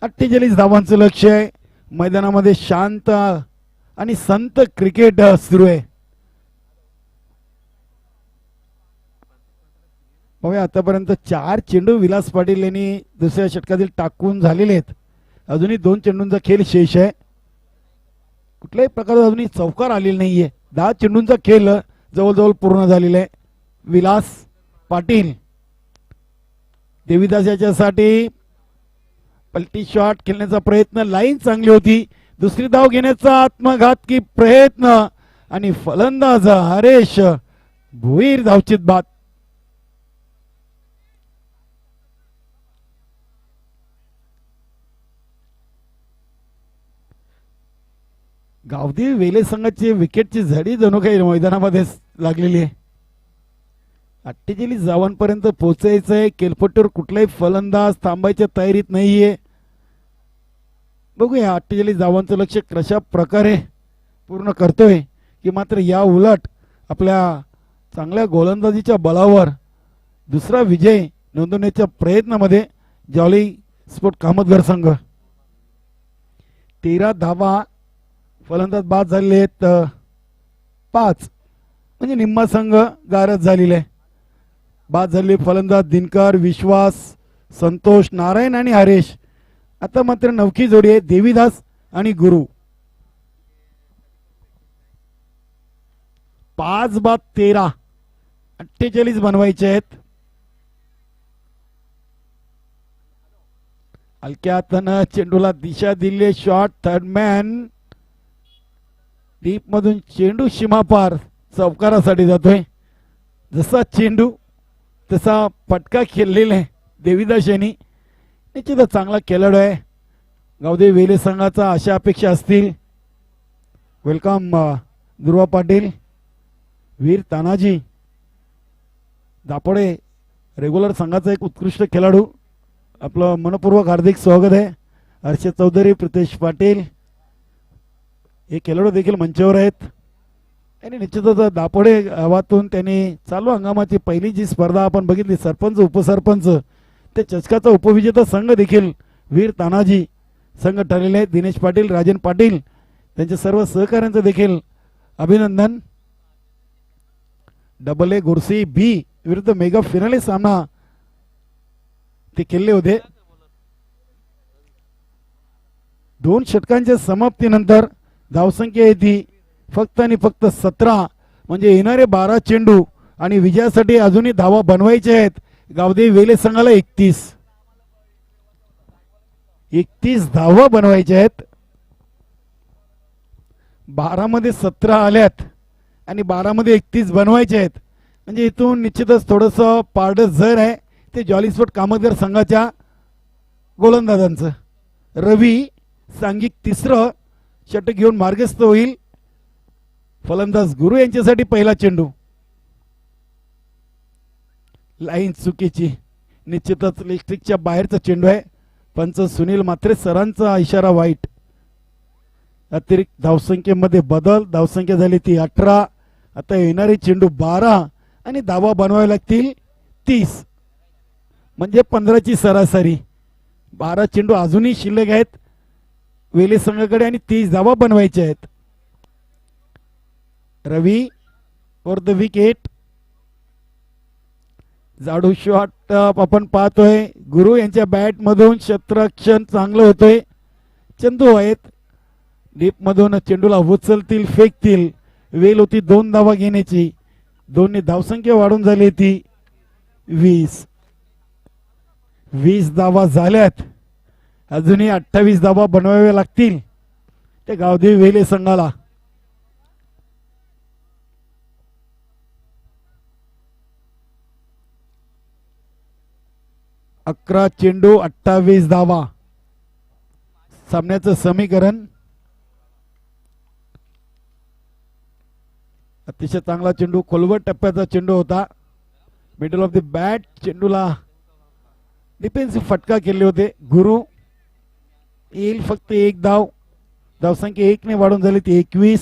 अठ्ठेचाळीस धावांचं लक्ष आहे. मैदानामध्ये शांत आणि संत क्रिकेट सुरू आहे. बघा आतापर्यंत 4 चेंडू विलास पाटील यांनी दुसऱ्या षटकातील टाकून झालेले आहेत. अजूनही 2 चेंडूंचा खेळ शेष आहे. कुठल्याही प्रकारे अजूनही चौकार आलेला नाहीये. 10 चेंडूंचा खेळ जवळजवळ पूर्ण झालेला आहे. विलास पाटील देवीदास याच्यासाठी पलटी शॉट खेळण्याचा प्रयत्न. लाईन चांगली होती. दुसरी धाव घेण्याचा आत्मघातकी प्रयत्न आणि फलंदाज हरेश भुईर धावचीत बाद. गावदेवी वेले संघाची विकेटची झडी जणू काही मैदानामध्ये लागलेली आहे. 48 धावांपर्यंत पोहोचायचंय. केलपट्टीवर कुठलाही फलंदाज थांबायच्या तयारीत नाहीये. बघूया 48 धावांचं लक्ष कशा प्रकारे पूर्ण करतोय की मात्र या उलट आपल्या चांगल्या गोलंदाजीच्या बलावर दुसरा विजय नोंदवण्याच्या प्रयत्नामध्ये जॉली स्पोर्ट कामतगर संघ. 13 धावा. फलंदाज बाद झालेले आहेत 5 म्हणजे निम्मा संघ गारद झालेले आहे. बाद झालेले फलंदाज दिनकर, विश्वास, संतोष, नारायण आणि हरेश. आता मात्र नवकी जोडी आहे देवीदास आणि गुरु. 5 बाद 13 48 बनवायचे आहेत. हलक्या हातानं चेंडूला दिशा दिली. Shot third man. डीप मधून चेंडू सीमापार चौकारासाठी जातोय. जसा चेंडू तसा फटका खेळलेला आहे देवीदास यांनी. निश्चितच चांगला खेळाडू आहे गावदेवी वेले संघाचा अशा अपेक्षा असतील. वेलकम ध्रुवा पाटील, वीर तानाजी दापोडे रेग्युलर संघाचा एक उत्कृष्ट खेळाडू. आपलं मनपूर्वक हार्दिक स्वागत आहे. हर्षद चौधरी, प्रितेश पाटील हे खेळाडू देखील मंचावर आहेत. आणि निश्चितच दापोडे गावातून त्यांनी चालू हंगामाची पहिली जी स्पर्धा आपण बघितली सरपंच उपसरपंच ते चषकाचा उपविजेता संघ देखील वीर तानाजी संघ ठरलेले आहेत. दिनेश पाटील, राजन पाटील त्यांच्या सर्व सहकाऱ्यांचं देखील अभिनंदन. डबल ए गोरसी बी विरुद्ध मेगा फिनाले सामना ते खेळले होते. 2 षटकांच्या समाप्तीनंतर धावसंख्या येते फक्त आणि फक्त 17. म्हणजे येणारे 12 चेंडू आणि विजयासाठी अजूनही धावा बनवायचे आहेत. गावदेवी वेले संघाला 31 धावा बनवायच्या आहेत. 12 मध्ये 17 आल्यात आणि 12 मध्ये 31 बनवायचे आहेत. म्हणजे इथून निश्चितच थोडस पारड जर आहे ते जॉलीस्पोर्ट कामतगर संघाच्या गोलंदाजांचं. रवी सांघिक 3रं षटक घेऊन मार्गस्थ होईल. फलंदाज गुरु यांच्यासाठी पहिला चेंडू. लाईन चुकीची, निश्चितच इलेक्ट्रिकच्या बाहेरचा चेंडू आहे. पंच सुनील म्हात्रे सरांचा इशारा वाईट. अतिरिक्त धावसंख्येमध्ये बदल. धावसंख्या झाली ती 18. आता येणारे चेंडू 12 आणि धावा बनवावे लागतील 30. म्हणजे 15ची सरासरी. 12 चेंडू अजूनही शिल्लक आहेत वेले संघाकडे आणि 30 धावा बनवायच्या आहेत. रवी फॉर द विकेट. जाडू शॉट आपण पाहतोय. गुरु यांच्या बॅट मधून क्षेत्ररक्षण चांगलं होतोय. चेंडू आहेत डीप मधून चेंडूला उचलतील फेकतील. वेल होती 2 धावा घेण्याची. दोन्ही धावसंख्या वाढून झाली ती 20 धावा झाल्यात. अजूनही 28 धावा बनवाव्या लागतील ते गावदेवी वेले संघाला. अकरा चेंडू 28 धावा सामन्याचं समीकरण. अतिशय चांगला चेंडू खोलवर टप्प्याचा चेंडू होता. मिडल ऑफ द बॅट चेंडूला डिफेन्सिव्ह फटका केले होते. गुरु येईल फक्त 1 धाव. धावसंख्या 1 ने वाढून झाली ती 21.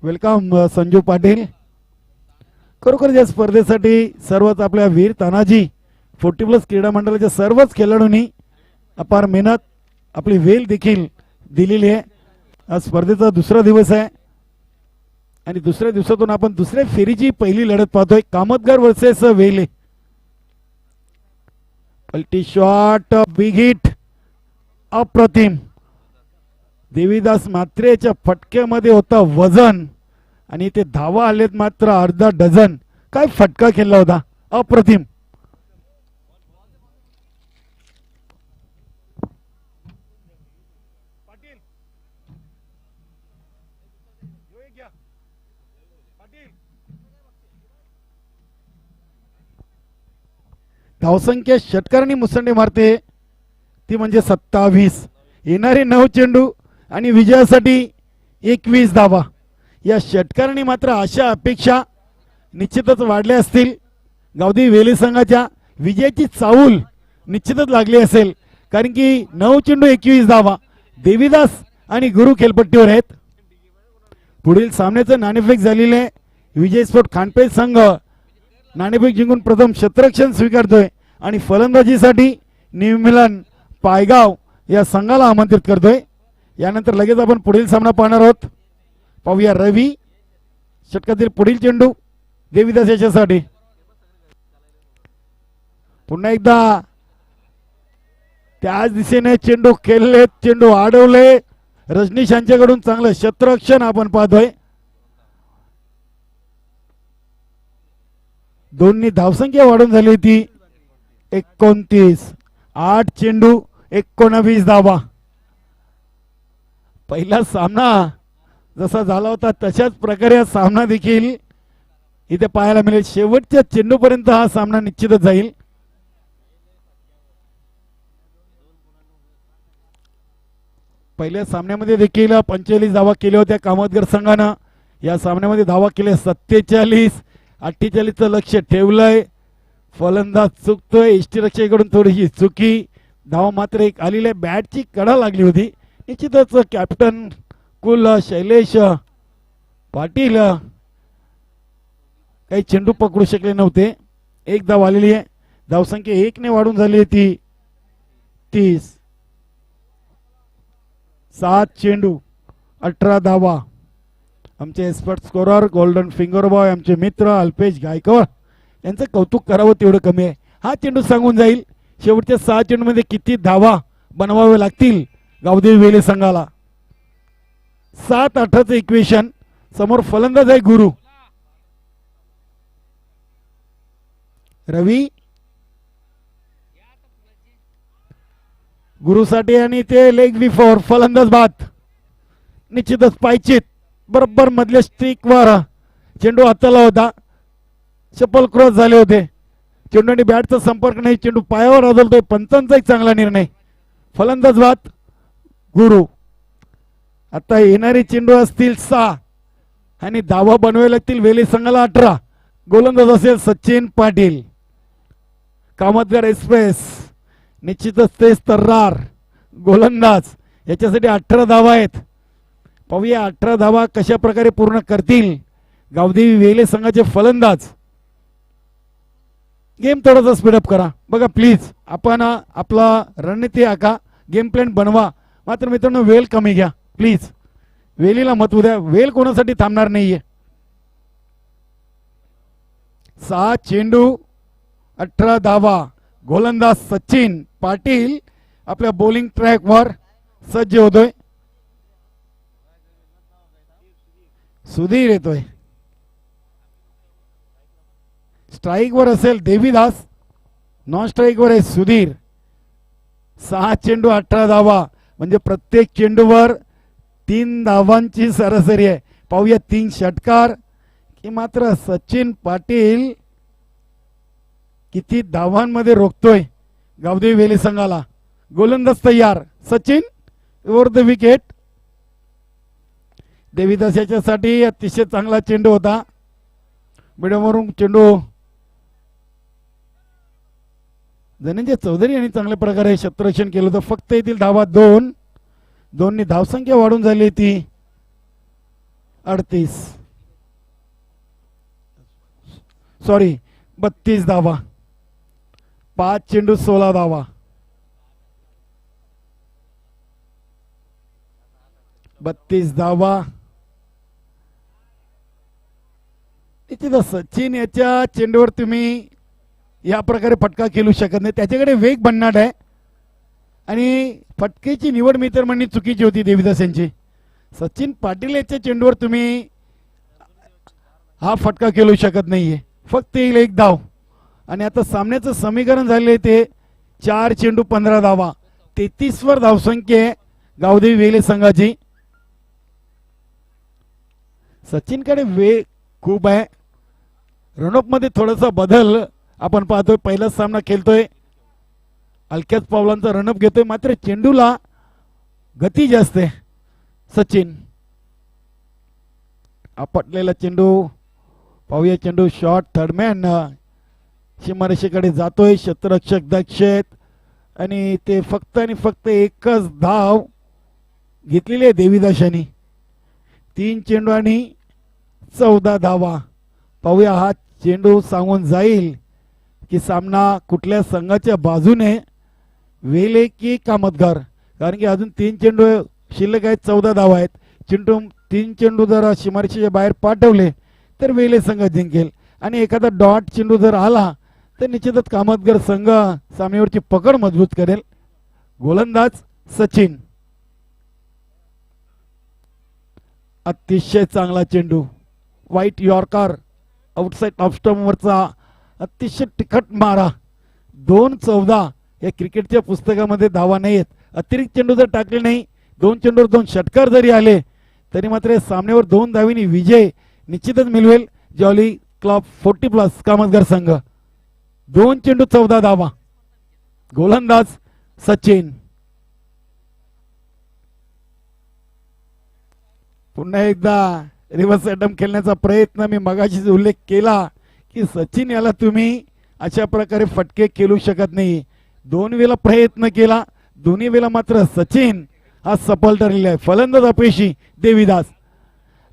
वेलकम संजू पाटील. खरोखर या स्पर्धेसाठी सर्वच आपल्या वीर तानाजी 40+ क्रीडा मंडळाच्या सर्वच खेळाडूंनी अपार मेहनत आपली वेल देखील दिलेली आहे. आज स्पर्धेचा दुसरा दिवस आहे आणि दुसऱ्या दिवसातून आपण दुसऱ्या फेरीची पहिली लढत पाहतोय. कामतगर वर्सेस वेले. पलटी शॉट बिग हिट अप्रतिम. देवीदास म्हात्रेच्या फटक्यामध्ये होता वजन आणि ते धावा आलेत मात्र अर्धा डझन. काय फटका खेळला होता अप्रतिम. धावसंख्या षटकारांनी मुसंडी मारते ती म्हणजे 27. येणारे 9 चेंडू आणि विजयासाठी 21 धावा. या षटकारांनी मात्र अशा अपेक्षा निश्चितच वाढल्या असतील. गावदेवी वेले संघाच्या विजयाची चाहूल निश्चितच लागली असेल कारण की 9 चेंडू 21 धावा. देवीदास आणि गुरु खेळपट्टीवर आहेत. पुढील सामन्याचं नाणेफेक झालेले आहे. विजय स्पोर्ट खानपे संघ नाणेफेक जिंकून प्रथम क्षेत्ररक्षण स्वीकारतोय आणि फलंदाजीसाठी न्यू मिलन पायगाव या संघाला आमंत्रित करतोय. यानंतर लगेच आपण पुढील सामना पाहणार आहोत. पाहूया रवी षटकातील पुढील चेंडू देवीदास याच्यासाठी. पुन्हा एकदा त्याच दिशेने चेंडू खेळले. चेंडू अडवले. रजनीश यांच्याकडून चांगलं क्षेत्ररक्षण आपण पाहतोय. दोन्ही धावसंख्या वाढून झाली ती 29. 8 चेंडू 19 धावा. पहिला सामना जसा झाला होता तशाच प्रकारे हा सामना देखील इथे पाहायला मिळेल. शेवटच्या चेंडूपर्यंत हा सामना निश्चितच जाईल. पहिल्या सामन्यामध्ये देखील 45 धावा केल्या होत्या कामतगर संघानं. या सामन्यामध्ये धावा केल्या 47. 48चं लक्ष ठेवलंय. फलंदाज चुकतोय. यष्टीरक्षकाकडून थोडीशी चुकी. धावा मात्र एक आलेली आहे. बॅटची कडा लागली होती. निश्चितच कॅप्टन कुल शैलेश पाटील काही चेंडू पकडू शकले नव्हते. 1 धाव आलेली आहे. धावसंख्या 1 ने वाढून झाली ती 30. 7 चेंडू 18 धावा. आमचे expert scorer golden finger boy आमचे मित्र अल्पेश गायकवाड यांचं कौतुक करावं तेवढं कमी आहे. हा चेंडू सांगून जाईल शेवटच्या 6 चेंडूमध्ये किती धावा बनवावे लागतील गावदेवी वेले संघाला. 7-18चं इक्वेशन. समोर फलंदाज आहे गुरु रवी. गुरुसाठी आणि ते लेग बिफोर फलंदाज बाद. निश्चितच पायचित बरोबर मधल्या स्टिकवर चेंडू हाताला होता. चप्पल क्रॉस झाले होते. चेंडू आणि बॅटचा संपर्क नाही. चेंडू पायावर आदळतोय. पंचांचा एक चांगला निर्णय. फलंदाज बाद गुरु. आता येणारे चेंडू असतील 6 आणि धावा बनवावे लागतील वेले संघाला 18. गोलंदाज असेल सचिन पाटील. कामतगार एक्सप्रेस निश्चितच तेच तर्रार गोलंदाज. याच्यासाठी 18 धावा आहेत. पाहूया 18 धावा कशा प्रकारे पूर्ण करतील गावदेवी वेले संघाचे फलंदाज. गेम थोडासा स्पीडअप करा बघा प्लीज. आपण आपला रणनीती आखा, गेम प्लॅन बनवा. मात्र मित्रांनो वेळ कमी घ्या प्लीज. वेलीला महत्व द्या. वेळ कोणासाठी थांबणार नाहीये. 6 चेंडू 18 धावा. गोलंदाज सचिन पाटील आपल्या बॉलिंग ट्रॅकवर सज्ज होतोय. सुधीर येतोय. स्ट्राईक वर असेल देवीदास. नॉन स्ट्राईक वर आहे सुधीर. 6 चेंडू 18 धावा म्हणजे प्रत्येक चेंडूवर 3 धावांची सरासरी आहे. पाहूया 3 षटकार की मात्र सचिन पाटील किती धावांमध्ये रोखतोय गावदेवी वेले संघाला. गोलंदाज तयार. Sachin over the wicket. Devidas याच्यासाठी अतिशय चांगला चेंडू होता. मिडमवरून चेंडू धनंजय चौधरी यांनी चांगल्या प्रकारे क्षेत्ररक्षण केलं होतं. फक्त येथील धावा 2. 2नी धावसंख्या वाढून झाली ती 32 धावा. 5 चेंडू 16 धावा. 32 धावा. इथे सचिन याच्या चेंडूवर तुम्ही या प्रकारे फटका खेळू शकत नाही. त्याच्याकडे वेग भन्नाट आहे आणि फटकेची निवड मी तर म्हणणे चुकीची होती देवीदास यांची. सचिन पाटील याच्या चेंडूवर तुम्ही हा फटका खेळू शकत नाहीये. फक्त येईल 1 धाव. आणि आता सामन्याचं समीकरण झाले ते 4 चेंडू 15 धावा. 33 वर धावसंख्या आहे गावदेवी वेले संघाची. सचिनकडे वेग खूप आहे. रनअप मध्ये थोडासा बदल आपण पाहतोय. पहिला सामना खेळतोय हलक्याच पावलांचा रनअप घेतोय. मात्र चेंडूला गती जास्त आहे. सचिन आपटलेला चेंडू. पाहूया चेंडू शॉट थर्डमॅन सीमारेषेकडे जातोय. क्षेत्ररक्षक दक्षेत आणि ते फक्त आणि फक्त एकच धाव घेतलेली आहे देवीदाशांनी. 3 चेंडू आणि 14 धावा. पाहूया हा चेंडू सांगून जाईल की सामना कुठल्या संघाच्या बाजूने वेले की कामतगार. कारण की अजून 3 चेंडू शिल्लक आहेत. 14 धावा आहेत. 3 चेंडू जर सीमारेषेच्या बाहेर पाठवले तर वेले संघ जिंकेल. आणि एखादा डॉट चेंडू जर आला तर निश्चितच कामतगार संघ सामन्यावरची पकड मजबूत करेल. गोलंदाज सचिन. अतिशय चांगला चेंडू. व्हाईट यॉर्कर आउटसाइड ऑफ स्टंपवरचा अतिशय तिखट मारा. 2-14 या क्रिकेटच्या पुस्तकामध्ये धावा नाहीत. अतिरिक्त चेंडू जर टाकले नाही, 2 चेंडूवर 2 षटकार जरी आले तरी मात्र सामन्यावर 2 धावींनी विजय निश्चितच मिळवेल जॉली क्लब 40+ कामतगार संघ. 2 चेंडू 14 धावा. गोलंदाज सचिन. पुन्हा एकदा रिव्हर्स अटॅम्प्ट खेळण्याचा प्रयत्न. मी मगाशीच उल्लेख केला की सचिन याला तुम्ही अशा प्रकारे फटके खेळू शकत नाही. 2 वेळा प्रयत्न केला. दोन्ही वेळा मात्र सचिन हा सफल ठरलेला आहे. फलंदाज अपयशी देवीदास.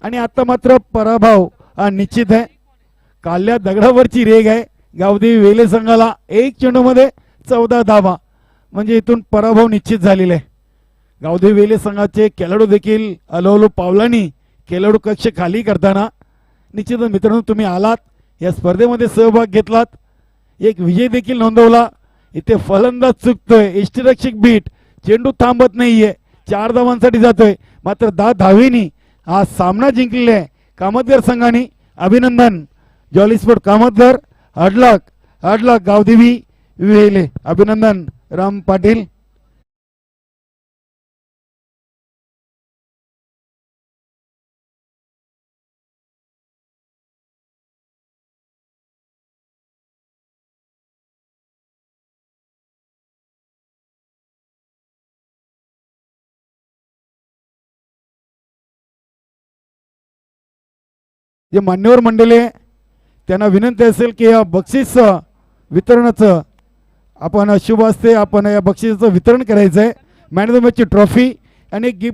आणि आता मात्र पराभव हा निश्चित आहे. काल्या दगडावरची रेग आहे गावदेवी वेले संघाला. 1 चेंडू मध्ये 14 धावा म्हणजे इथून पराभव निश्चित झालेला आहे. गावदेवी वेले संघाचे खेळाडू देखील हळूहळू पावलांनी खेळाडू कक्ष खाली करताना निश्चितच मित्रांनो तुम्ही आलात या स्पर्धेमध्ये सहभाग घेतलात, एक विजय देखील नोंदवला. इथे फलंदाज चुकतोय, यष्टीरक्षक बीट, चेंडू थांबत नाहीये, 4 धावांसाठी जातोय, मात्र 10 धावेनी हा सामना जिंकलेला आहे कामतगर संघाने. अभिनंदन जॉली स्पोर्ट कामतगर. हडलक गावदेवी वेले. अभिनंदन राम पाटील. जे मान्यवर मंडळी आहे त्यांना विनंती असेल की या बक्षीस वितरणाचं आपण शुभ असते आपण या बक्षिसाचं वितरण करायचं आहे. मॅन ऑफ द मॅचची ट्रॉफी आणि गिफ्ट